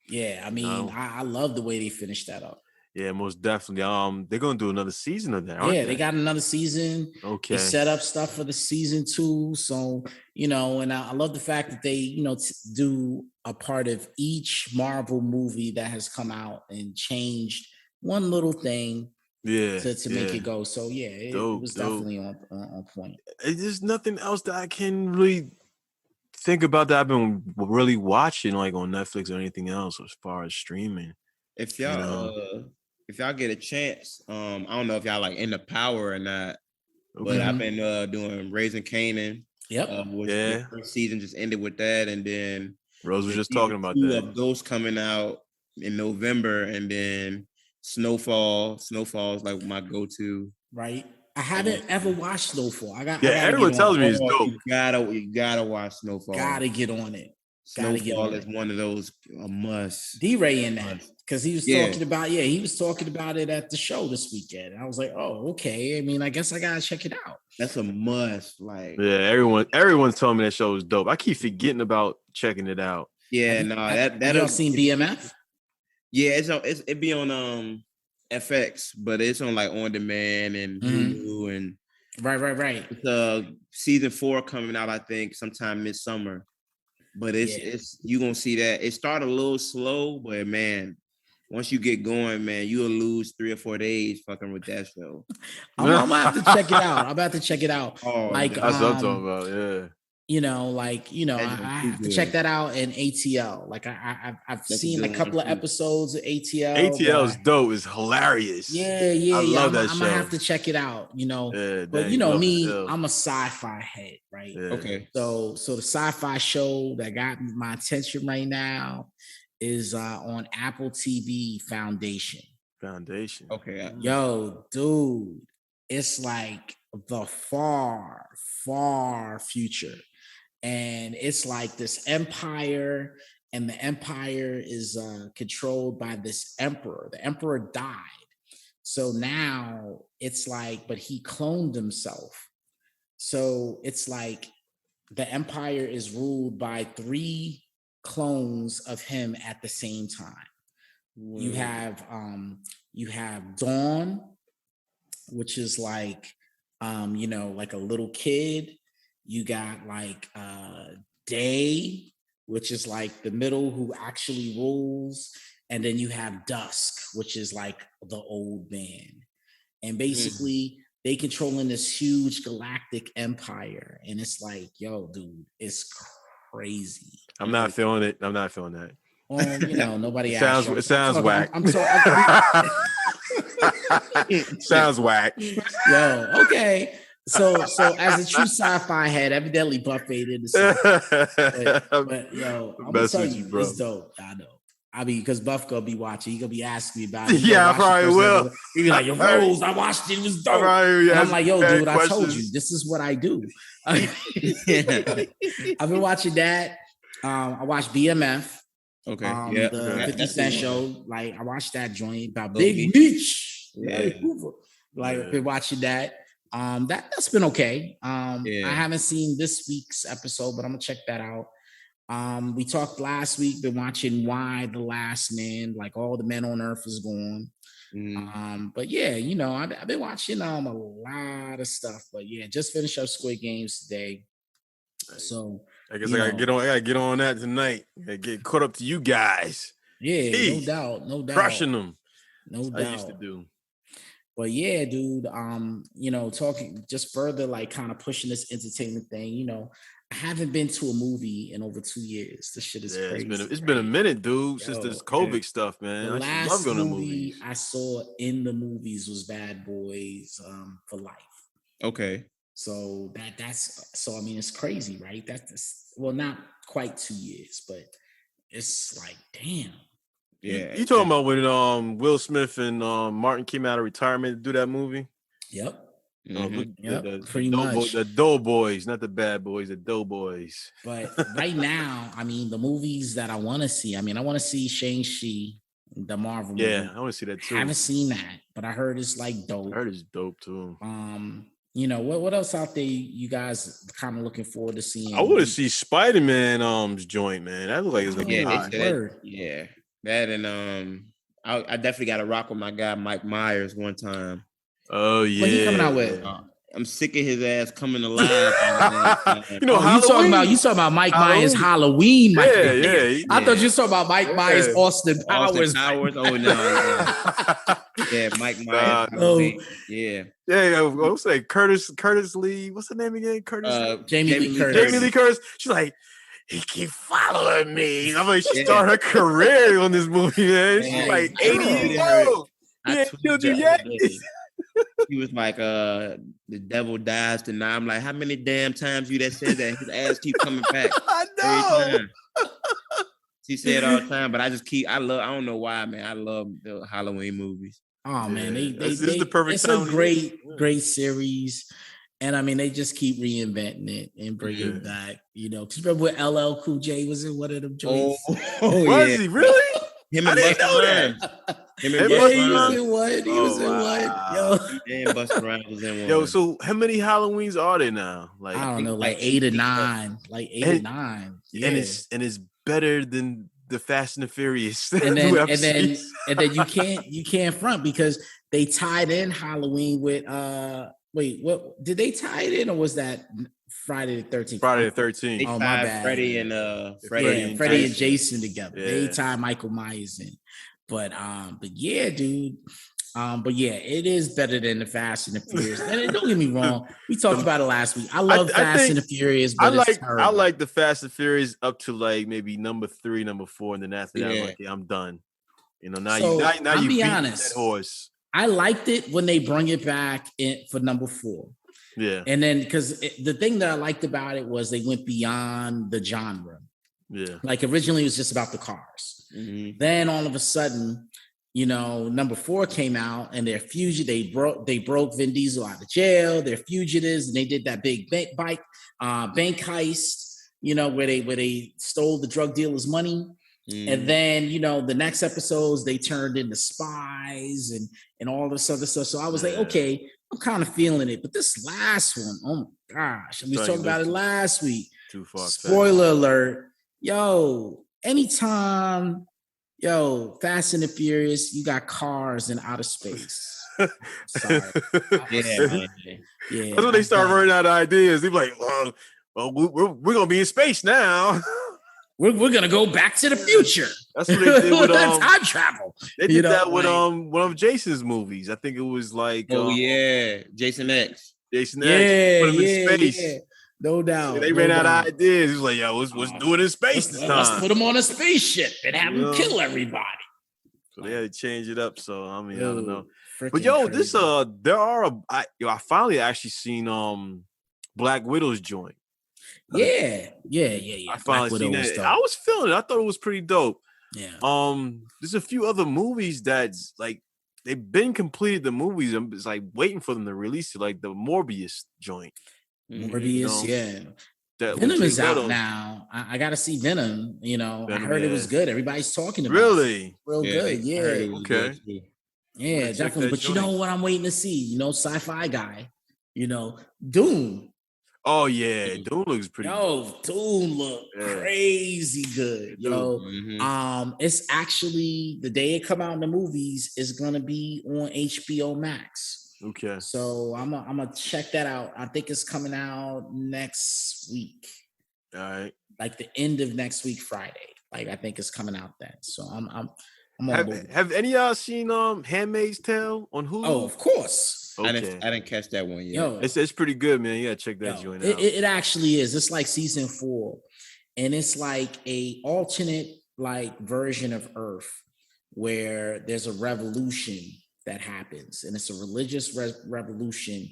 Yeah, I mean, I love the way they finished that up. Yeah, most definitely. They're gonna do another season of that, aren't they? They got another season. Okay. They set up stuff for the season 2. So, and I love the fact that they, do a part of each Marvel movie that has come out and changed one little thing to make it go. So it was definitely on point. There's nothing else that I can really think about that I've been really watching like on Netflix or anything else as far as streaming. If y'all get a chance, I don't know if y'all like into Power or not, but I've been doing Raising Kanan. Yep. The first season just ended with that, and then Rose was just talking about 2 that. of Ghost coming out in November, and then Snowfall. Snowfall is like my go-to. Right. I haven't ever watched Snowfall. I gotta everyone tells me it's dope. You gotta watch Snowfall. Gotta get on it. Snowfall is one of those a must. D-Ray in that because he was talking about he was talking about it at the show this weekend. I was like, oh, okay. I mean, I guess I gotta check it out. That's a must. Like, everyone's telling me that show is dope. I keep forgetting about checking it out. Yeah, that y'all seen BMF? Yeah, it be on FX, but it's on like on demand and Hulu and right. It's season 4 coming out, I think, sometime midsummer. But it's you gonna see that it started a little slow, but man, once you get going, man, you'll lose 3 or 4 days fucking with that show. I'm gonna have to check it out. I'm about to check it out. Oh, like that's what I'm talking about. Yeah. I have to check that out in ATL. Like I've seen a couple of episodes of ATL. ATL is dope. It's hilarious. Yeah. I love that show. I'm gonna have to check it out. But me, I'm a sci-fi head, right? Yeah. Okay. So the sci-fi show that got my attention right now is on Apple TV Foundation. Okay. Yo, dude, it's like the far, far future. And it's like this empire, and the empire is controlled by this emperor. The emperor died. So now it's like, but he cloned himself. So it's like the empire is ruled by 3 clones of him at the same time. Whoa. You have Dawn, which is like, like a little kid. You got like Day, which is like the middle who actually rules. And then you have Dusk, which is like the old man. And basically they controlling this huge galactic empire. And it's like, yo, dude, it's crazy. I'm not feeling it. I'm not feeling that. Nobody asked. It sounds whack. I'm sorry. Sounds whack. Yo, okay. So as a true sci-fi head, evidently Buffet did the same. But yo, I'm gonna tell you, it's dope. I know. I mean, because Buff gonna be watching, he gonna be asking me about it. Yeah, I probably will. He be like, "Yo, Rose, I watched it. It was dope." And I'm like, "Yo, dude, I told you, this is what I do." I've been watching that. I watched BMF. Okay. The 50 Cent show. Like, I watched that joint about Big Meech. I've been watching that. That's been okay. I haven't seen this week's episode, but I'm gonna check that out. We talked last week, been watching Why the Last Man, like all the men on earth is gone. But yeah, I've been watching a lot of stuff. But yeah, just finished up Squid Games today. So I guess I gotta get on that tonight. I get caught up to you guys. Yeah, no doubt. Crushing them. No doubt. I used to do. But yeah, dude, talking just further, like kind of pushing this entertainment thing, I haven't been to a movie in over 2 years. This shit is crazy. It's been a minute, dude, since this COVID stuff, man. The I love going to movie I saw in the movies was Bad Boys for Life. Okay. So it's crazy, right? That's not quite 2 years, but it's like, damn. Yeah. You talking about when Will Smith and Martin came out of retirement to do that movie? Yep. Pretty much. The Doughboys, not the Bad Boys, the Doughboys. But right now, I mean, the movies that I want to see, I want to see Shang-Chi, the Marvel movie. Yeah, I want to see that too. I haven't seen that, but I heard it's like dope. I heard it's dope too. What else out there you guys kind of looking forward to seeing? I want to see Spider-Man joint, man. That looks like it's gonna be hot. Yeah. That and I definitely got to rock with my guy Mike Myers one time. Oh yeah, what he coming out with? I'm sick of his ass coming alive. You talking about Mike Myers Halloween? I thought you were talking about Mike Myers Austin Powers. Oh no, yeah, Mike Myers. Yeah. I was like Curtis Lee. What's the name again? Jamie Lee Curtis. Jamie Lee Curtis. She's like, he keep following me. I'm like, she started her career on this movie, man. She's like 80 years old. Yeah, killed you yet? He was like, the devil dies tonight. I'm like, how many damn times you that said that? His ass keep coming back. I know. Every time. She said all the time, but I don't know why, man. I love the Halloween movies. Oh man, this is the perfect it's time. A great series. And I mean, they just keep reinventing it and bringing it back. You know, because remember when LL Cool J was in one of them joints? Was he really? Him I and didn't Busta know Rhymes. that. Him and Yeah, Busta he was Rhymes. in one. He was in one. Yo, And Busta Rhymes was in one. Yo, so how many Halloweens are there now? Like I don't know, like 8 8 or 9, like 8 or 9. Yeah, and it's better than the Fast and the Furious. and then you can't front because they tied in Halloween with wait, what did they tie it in, or was that Friday the 13th? Friday the 13th. They Oh, my tied bad. Freddie and Freddie and Jason together. Yeah. They tied Michael Myers in. But yeah, dude. But yeah, it is better than the Fast and the Furious. And don't get me wrong, we talked about it last week. I love Fast and the Furious, but it's terrible. I like the Fast and Furious up to like maybe number 3, number 4, and then after that, I'm like, yeah, I'm done. You know, now you beat that horse. I liked it when they bring it back for number 4. Yeah. And then because the thing that I liked about it was they went beyond the genre. Yeah. Like originally it was just about the cars. Mm-hmm. Then all of a sudden, you know, number 4 came out and they're fugitive. They broke Vin Diesel out of jail. They're fugitives, and they did that big bank heist, you know, where they stole the drug dealer's money. And then, you know, the next episodes they turned into spies and all this other stuff. So I was like, okay, I'm kind of feeling it. But this last one, oh my gosh, we talked about it last week. Too far. Spoiler alert. Yo, anytime, Fast and the Furious, you got cars in outer space. Sorry. Yeah. That's when they start running out of ideas. They're like, well, we're gonna be in space now. We're gonna go back to the future. That's what they did with time travel. They did that with one of Jason's movies. I think it was like Jason X. Jason X. Put him in space. Yeah. No doubt. So they ran out of ideas. He was like, yo, let's do it in space this time. Let's put him on a spaceship and have him kill everybody. So they had to change it up. So I mean, I don't know. But Crazy. this I finally actually seen Black Widow's joint. Yeah. I finally seen that. I was feeling it. I thought it was pretty dope. Yeah. There's a few other movies that's like they've been completed. The movies, I'm just like waiting for them to release it, like the Morbius joint. Morbius, That Venom is out now. I got to see Venom. You know, Venom, I heard it was good. Everybody's talking about it. Real good. Yeah. Okay. Yeah, definitely. But you know what I'm waiting to see? You know, sci-fi guy. You know, Doom. Oh yeah, Doom looks pretty. Doom look crazy good. It's actually the day it come out in the movies is gonna be on HBO Max. Okay. So I'm gonna check that out. I think it's coming out next week. All right. Like the end of next week, Friday. Like I think it's coming out then. So I'm on board. Have any of y'all seen Handmaid's Tale on Hulu? Oh, of course. Okay. I didn't catch that one yet. Yo, it's pretty good, man. Yeah, check that joint out. It actually is. It's like season 4, and it's like a alternate like version of Earth where there's a revolution that happens, and it's a religious revolution,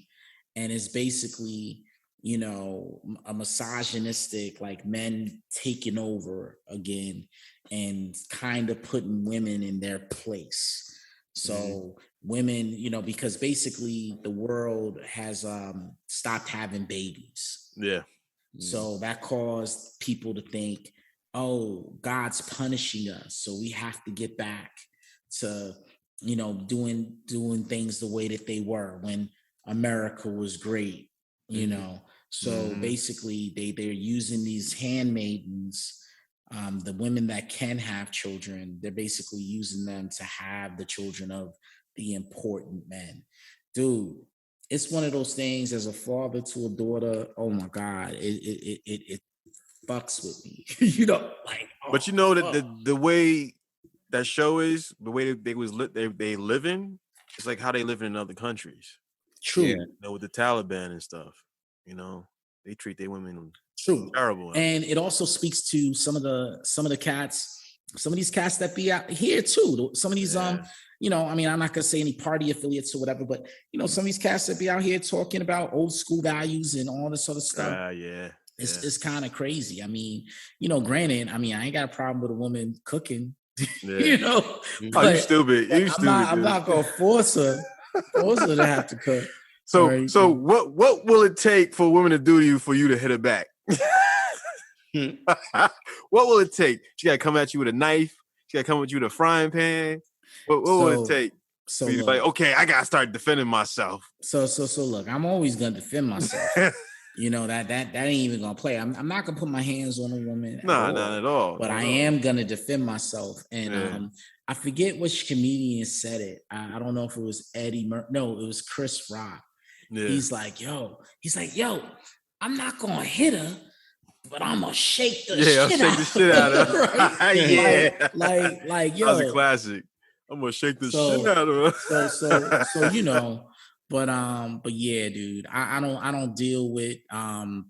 and it's basically, you know, a misogynistic, like men taking over again and kind of putting women in their place. So women, you know, because basically the world has stopped having babies. Yeah. So that caused people to think, oh, God's punishing us. So we have to get back to, you know, doing things the way that they were when America was great, you know. So basically they're using these handmaidens, the women that can have children, they're basically using them to have the children of the important men. Dude, it's one of those things as a father to a daughter. Oh my God, it fucks with me. You know, like. But you know that the way that show is, the way they live in, it's like how they live in other countries. True. You know, with the Taliban and stuff. You know, they treat their women terrible. And it also speaks to some of the cats, some of these cats that be out here too. Some of these you know, I mean, I'm not gonna say any party affiliates or whatever, but you know, some of these cats that be out here talking about old school values and all this other stuff. It's kind of crazy. I mean, you know, granted, I mean, I ain't got a problem with a woman cooking. Yeah. You know, Oh, but you stupid. You stupid. I'm not gonna force her to have to cook. So what will it take for women to do to you for you to hit her back? What will it take? She gotta come at you with a knife. She gotta come at you with a frying pan. What will it take? So you're like, okay, I gotta start defending myself. So look, I'm always gonna defend myself. You know, that ain't even gonna play. I'm not gonna put my hands on a woman. Not at all. But I am gonna defend myself. And I forget which comedian said it. I don't know if it was no, it was Chris Rock. Yeah. He's like, yo, I'm not gonna hit her, but I'm gonna shake the shit out of her. Right? Yeah. Like, yo. That was a classic. I'm gonna shake the shit out of her. So you know, but yeah, dude, I don't deal with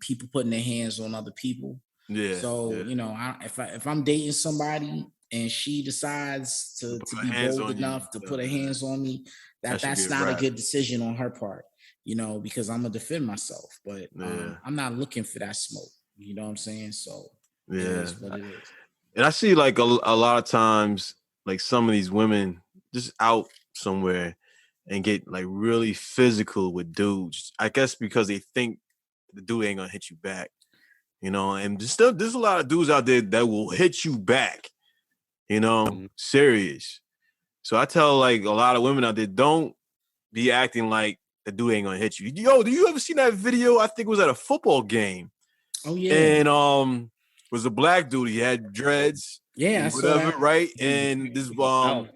people putting their hands on other people. Yeah. So you know, if I'm dating somebody and she decides to be bold enough to put her hands on me, that's not a good decision on her part. You know, because I'm gonna defend myself, but I'm not looking for that smoke. You know what I'm saying? So it is what it is. And I see like a lot of times, like some of these women just out somewhere and get like really physical with dudes. I guess because they think the dude ain't gonna hit you back, you know. And there's a lot of dudes out there that will hit you back, you know, serious. So I tell like a lot of women out there, don't be acting like the dude ain't gonna hit you. Yo, do you ever see that video? I think it was at a football game. Oh yeah. And was a black dude. He had dreads. Yeah, whatever, right? And this white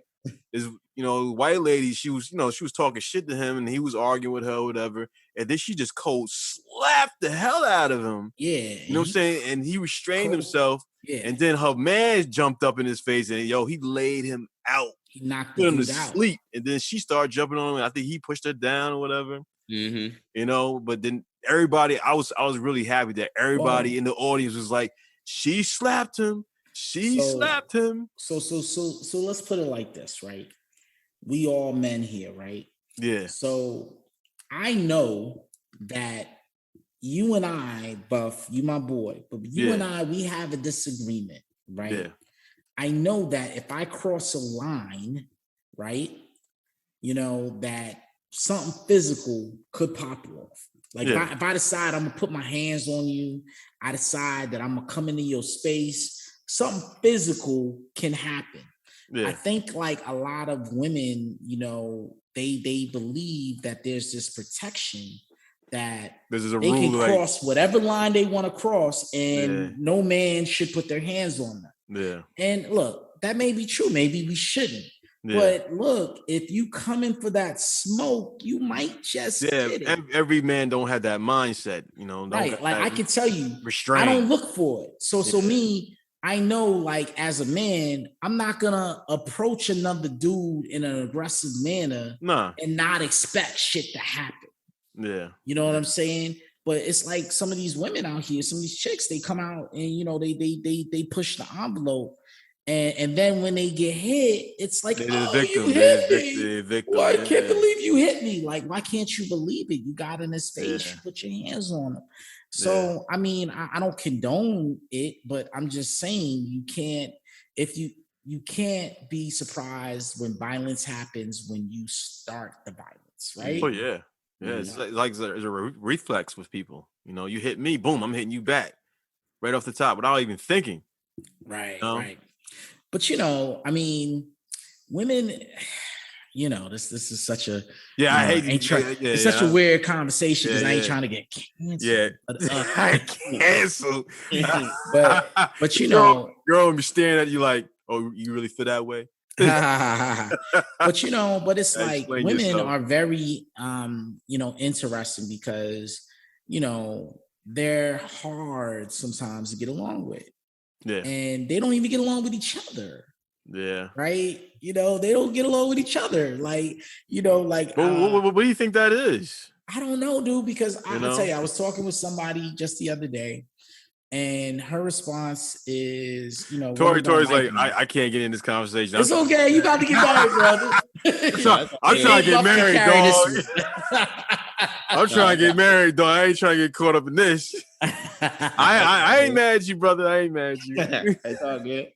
lady, she was talking shit to him, and he was arguing with her, or whatever. And then she just cold slapped the hell out of him. Yeah, you know what I'm saying? And he restrained himself. Yeah. And then her man jumped up in his face, and he laid him out. He knocked him to sleep. And then she started jumping on him. And I think he pushed her down or whatever. Mm-hmm. You know, but then everybody, I was really happy that everybody in the audience was like, she slapped him. She slapped him. So let's put it like this, right? We all men here, right? Yeah. So I know that you and I, Buff, you my boy, but you and I, we have a disagreement, right? Yeah. I know that if I cross a line, right, you know, that something physical could pop off. Like if I decide I'm gonna put my hands on you, I decide that I'm gonna come into your space, something physical can happen. Yeah. I think like a lot of women, you know, they believe that there's this protection that they can cross whatever line they want to cross, and no man should put their hands on them. Yeah. And look, that may be true. Maybe we shouldn't. Yeah. But look, if you come in for that smoke, you might just get it. Every man don't have that mindset, you know. Right. Like I can tell you, restraint. I don't look for it. So me, I know, like as a man, I'm not gonna approach another dude in an aggressive manner and not expect shit to happen. Yeah. You know what I'm saying? But it's like some of these women out here, some of these chicks, they come out and you know they push the envelope, and then when they get hit, it's like, you hit me. Well, I can't believe you hit me. Like, why can't you believe it? You got in his face, you put your hands on him. So I mean, I don't condone it, but I'm just saying you can't can't be surprised when violence happens when you start the violence, right? Oh yeah. Yeah, it's like there's a reflex with people. You know, you hit me, boom, I'm hitting you back right off the top without even thinking. Right, right. But you know, I mean, women, you know, this is such a I hate it's such a weird conversation because I ain't trying to get canceled. Yeah, canceled. but you know, girl will be staring at you like, oh, you really feel that way? But you know, but it's like women are very you know, interesting because you know they're hard sometimes to get along with. Yeah. And they don't even get along with each other. Yeah. Right? You know, they don't get along with each other. Like, you know, like what do you think that is? I don't know, dude, because I'll tell you, I was talking with somebody just the other day. And her response is, you know, Tori's like, I can't get in this conversation. It's okay. You got to get married, brother. I'm trying to get married, dog. I'm trying to get married, dog. I ain't trying to get caught up in this. I ain't mad at you, brother. I ain't mad at you. It's all good.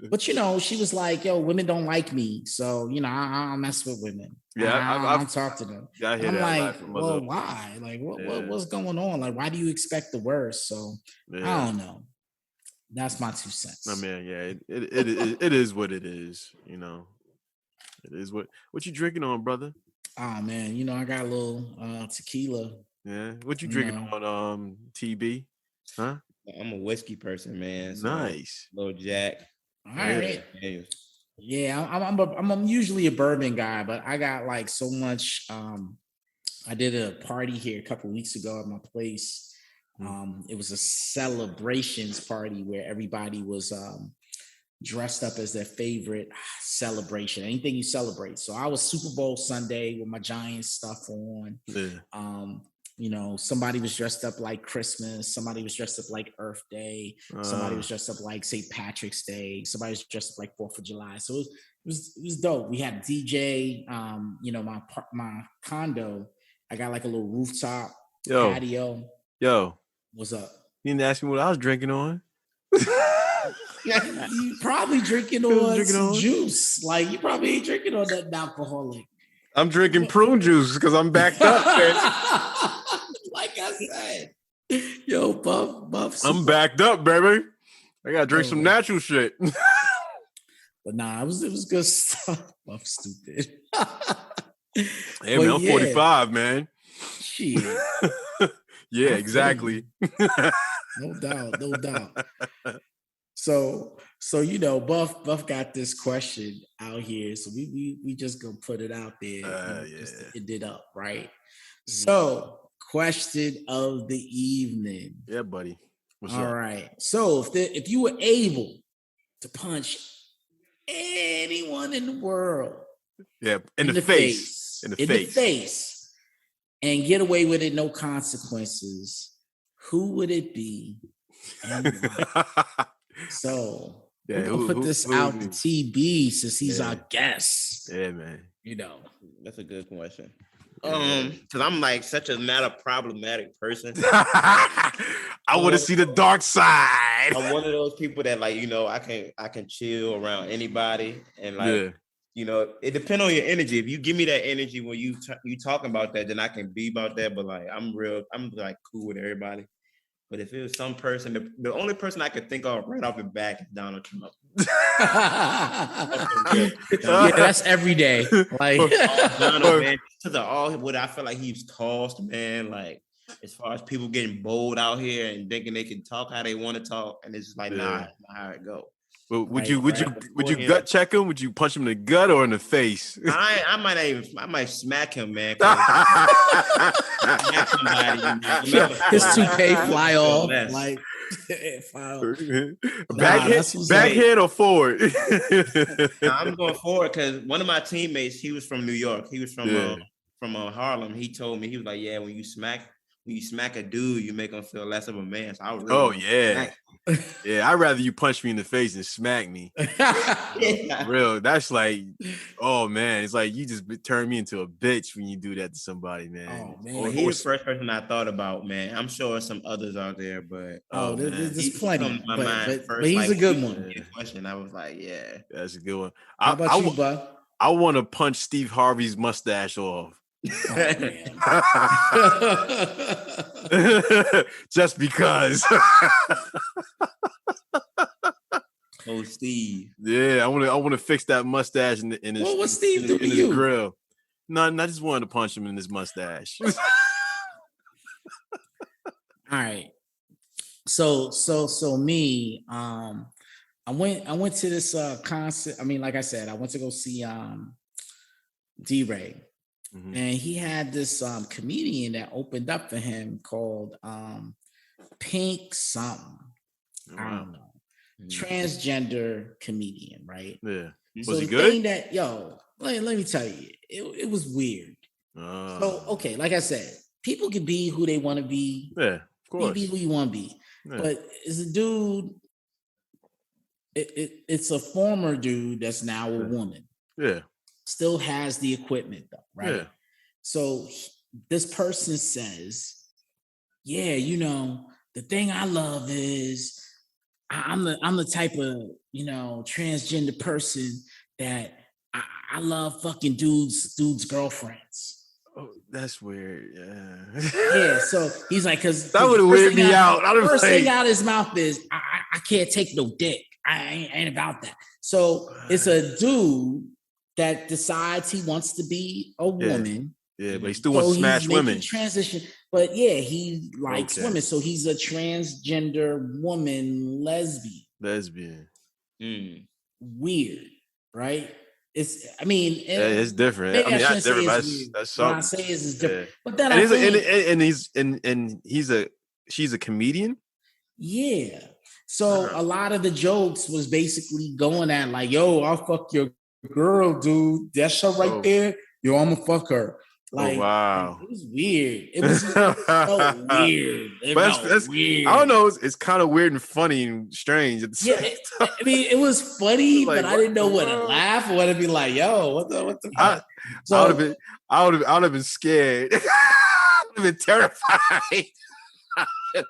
But she was like, "Yo, women don't like me, so I don't mess with women. Yeah, I don't talk to them." Yeah, I And hear I'm that a like, lot from "Well, other. why? Like, Yeah. what's going on? Like, why do you expect the worst?" So Yeah. I don't know. That's my 2 cents. I mean, yeah, it is what it is. It is what you drinking on, brother. Oh man, I got a little tequila. Yeah, what you drinking on, TB? Huh? I'm a whiskey person, man. So Nice. little Jack. All right. Yeah, I'm usually a bourbon guy, but I got like so much. I did a party here a couple weeks ago at my place. It was a celebrations party where everybody was dressed up as their favorite celebration, anything you celebrate. So I was Super Bowl Sunday with my Giants stuff on. Yeah. Somebody was dressed up like Christmas, somebody was dressed up like Earth Day, somebody was dressed up like St. Patrick's Day, somebody was dressed up like 4th of July. So it was dope. We had a DJ. My condo, I got like a little rooftop patio. Yo, what's up? You didn't ask me what I was drinking on. You probably drinking on some juice. Like, you probably ain't drinking on that alcoholic. I'm drinking prune juice because I'm backed up. Like I said, yo, Buff. I'm backed up, baby. I gotta drink some natural shit. But nah, it was good stuff. Buff stupid. Hey man, I'm 45, man. Shit. Yeah, exactly. No doubt. So Buff got this question out here, so we just gonna put it out there, just to end it up, right? Mm-hmm. So, question of the evening. Yeah, buddy. What's up? All right. So, if you were able to punch anyone in the world, in the face, and get away with it, no consequences, who would it be? And why? So. Yeah, we'll put this out to TB since he's our guest. Yeah, man. That's a good question. Because I'm like such a not a problematic person. I want to see the dark side. I'm one of those people that I can chill around anybody and it depends on your energy. If you give me that energy when you talking about that, then I can be about that. But I'm like cool with everybody. But if it was some person, the only person I could think of right off the back is Donald Trump. Yeah, that's every day. Like Donald, man, because of all what I feel like he's caused, man. Like as far as people getting bold out here and thinking they can talk how they want to talk, and it's just like, nah, that's not how it go. Well, would you gut check him? Would you punch him in the gut or in the face? I might smack him, man. Smack somebody, his toupee fly off. Like backhand or forward? I'm going forward because one of my teammates, he was from New York. He was from Harlem. He told me, he was like, yeah, when you smack a dude, you make him feel less of a man. So I was really yeah, I'd rather you punch me in the face than smack me. Real, that's like, oh man, it's like you just turn me into a bitch when you do that to somebody, man. Oh man, he's the first person I thought about, man. I'm sure some others out there, but there's plenty. But he's like, a good one. Question, I was like, yeah, that's a good one. How about you, Bud? I want to punch Steve Harvey's mustache off. Just because. Oh, Steve. Yeah, I want to fix that mustache in his. Well, what Steve do to his you? grill. No, I just wanted to punch him in his mustache. All right. So me, I went to this concert. I mean, like I said, I went to go see D-Ray. Mm-hmm. And he had this comedian that opened up for him called Pink something. I don't know. Transgender comedian, right? Yeah. Was he good? Let me tell you, it was weird. So, okay, like I said, people can be who they want to be. Yeah, of course. Be who you want to be. Yeah. But as a dude, it's a former dude that's now a woman. Yeah. Still has the equipment though, right? Yeah. So this person says, yeah, the thing I love is I'm the type of, you know, transgender person that I love fucking dudes' girlfriends. Oh, that's weird. Yeah. Yeah. So he's like, because that would have weirded me out. First thing out of his mouth is, I can't take no dick. I ain't about that. So it's a dude that decides he wants to be a woman. Yeah, but he still wants to smash women. Transition, but yeah, he likes women. So he's a transgender woman lesbian. Weird, right? It's different. Maybe I mean, that's different. That's something. What I say is different. But then she's a comedian. Yeah. So a lot of the jokes was basically going at like, yo, I'll fuck your girl, dude. That's her right there. Yo, I'm gonna fuck her. Like, wow, it was weird. It was so weird. That's weird. I don't know. It's kind of weird and funny and strange at the same time. I mean, it was funny, like, but I didn't know what to laugh or what to be like. Yo, what the fuck? I would have been scared. I would have been terrified.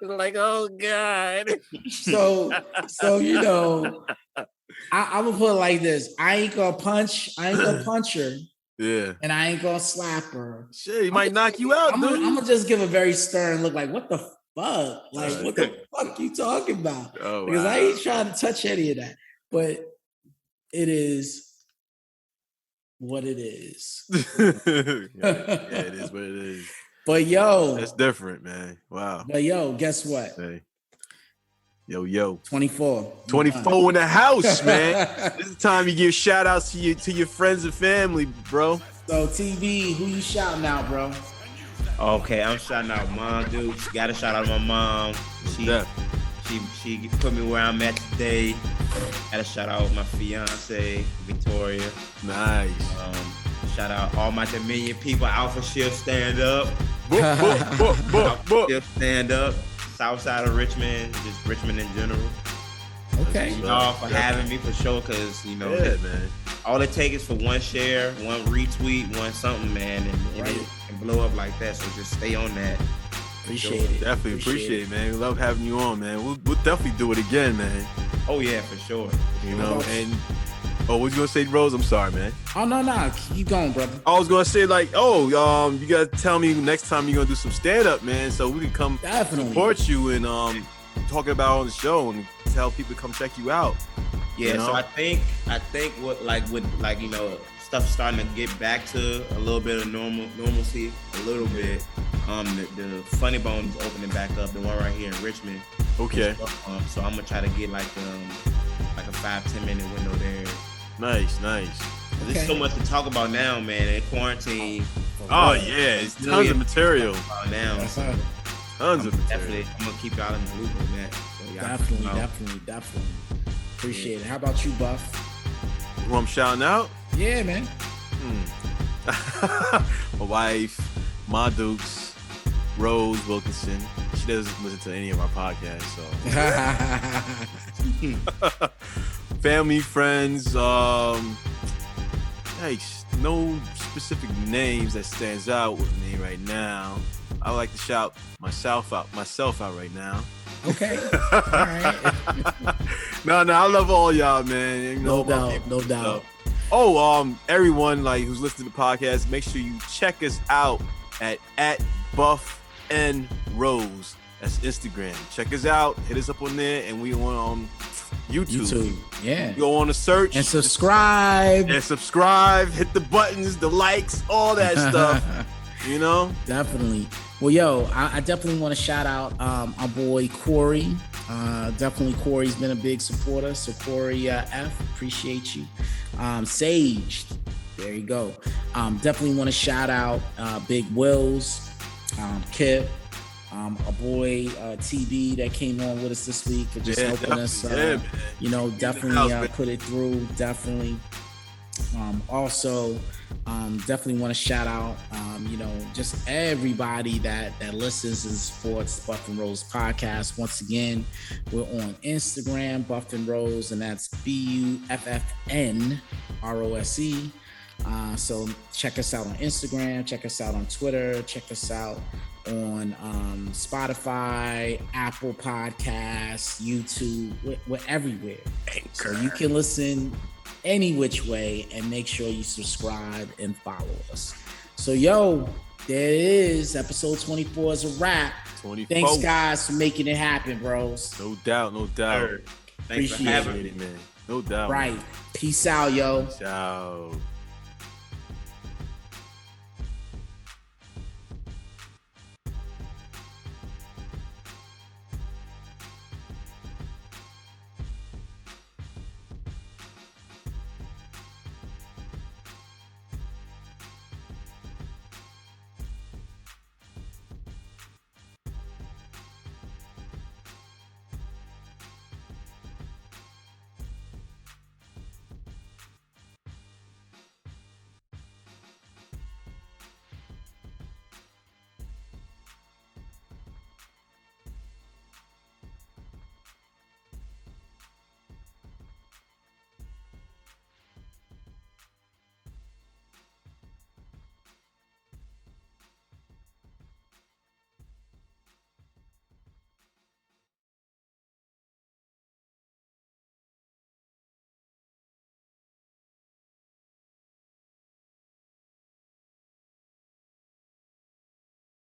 Like, oh god. So you know, I'm gonna put it like this: I ain't gonna punch her. Yeah. And I ain't gonna slap her. Shit, he might knock you out, dude. I'm gonna just give a very stern look, like, what the fuck? Like, what the fuck you talking about? Oh, because I ain't trying to touch any of that. But it is what it is. Yeah, it is what it is. But yo, that's different, man. Wow. But yo, guess what? Hey. Yo. 24 in the house, man. This is the time you give shout outs to your friends and family, bro. So TV, who you shouting out, bro? Okay, I'm shouting out Mom, dude. Gotta shout out my mom. She put me where I'm at today. Gotta shout out my fiance, Victoria. Nice. Shout out all my Dominion people. Alpha Shield stand up. Shield stand up. South side of Richmond, just Richmond in general. Okay. Y'all for having me for sure, because you know, man. All it takes is for one share, one retweet, one something, man, and it can blow up like that. So just stay on that. Appreciate it. Definitely appreciate it, man. We love having you on, man. We'll definitely do it again, man. Oh yeah, for sure. You know, and what was you gonna say, Rose? I'm sorry, man. Oh no, keep going, brother. I was gonna say like, you gotta tell me next time you're gonna do some stand up, man, so we can come support you and talking about on the show and tell people to come check you out. Yeah, you know? So I think with you know, stuff starting to get back to a little bit of normalcy, a little bit. The Funny Bone's opening back up, the one right here in Richmond. Okay. So I'm gonna try to get like a 5-10 minute window there. Nice. There's so much to talk about now, man. In quarantine. Oh yeah, it's tons of material now. Tons of material. Definitely, I'm gonna keep y'all in the loop on that. So definitely. Appreciate it. How about you, Buff? Who I'm shouting out? Yeah, man. My wife, my Dukes, Rose Wilkinson. She doesn't listen to any of our podcasts, so. Family, friends, no specific names that stands out with me right now. I would like to shout myself out right now. Okay. All right. No, I love all y'all, man. You know, no doubt. Everyone who's listening to the podcast, make sure you check us out at BUFFnROSE. That's Instagram. Check us out. Hit us up on there, and we on YouTube. Yeah. Go on the search and subscribe. Hit the buttons, the likes, all that stuff. You know. Definitely. Well, yo, I definitely want to shout out our boy Corey. Definitely, Corey's been a big supporter. So Corey F, appreciate you. Sage, there you go. Definitely want to shout out Big Wills, Kip. Our boy TB that came on with us this week for just helping us, definitely put it through. Definitely. Also, definitely want to shout out, just everybody that listens and supports BUFFnROSE podcast. Once again, we're on Instagram, BUFFnROSE, and that's BUFFnROSE. So check us out on Instagram, check us out on Twitter, check us out on Spotify, Apple Podcasts, YouTube. We're everywhere. So you can listen any which way, and make sure you subscribe and follow us. So there it is. Episode 24 is a wrap. 24. Thanks, guys, for making it happen, bros. No doubt. Thanks for having me, man. No doubt. Right. Peace out, yo. Peace out.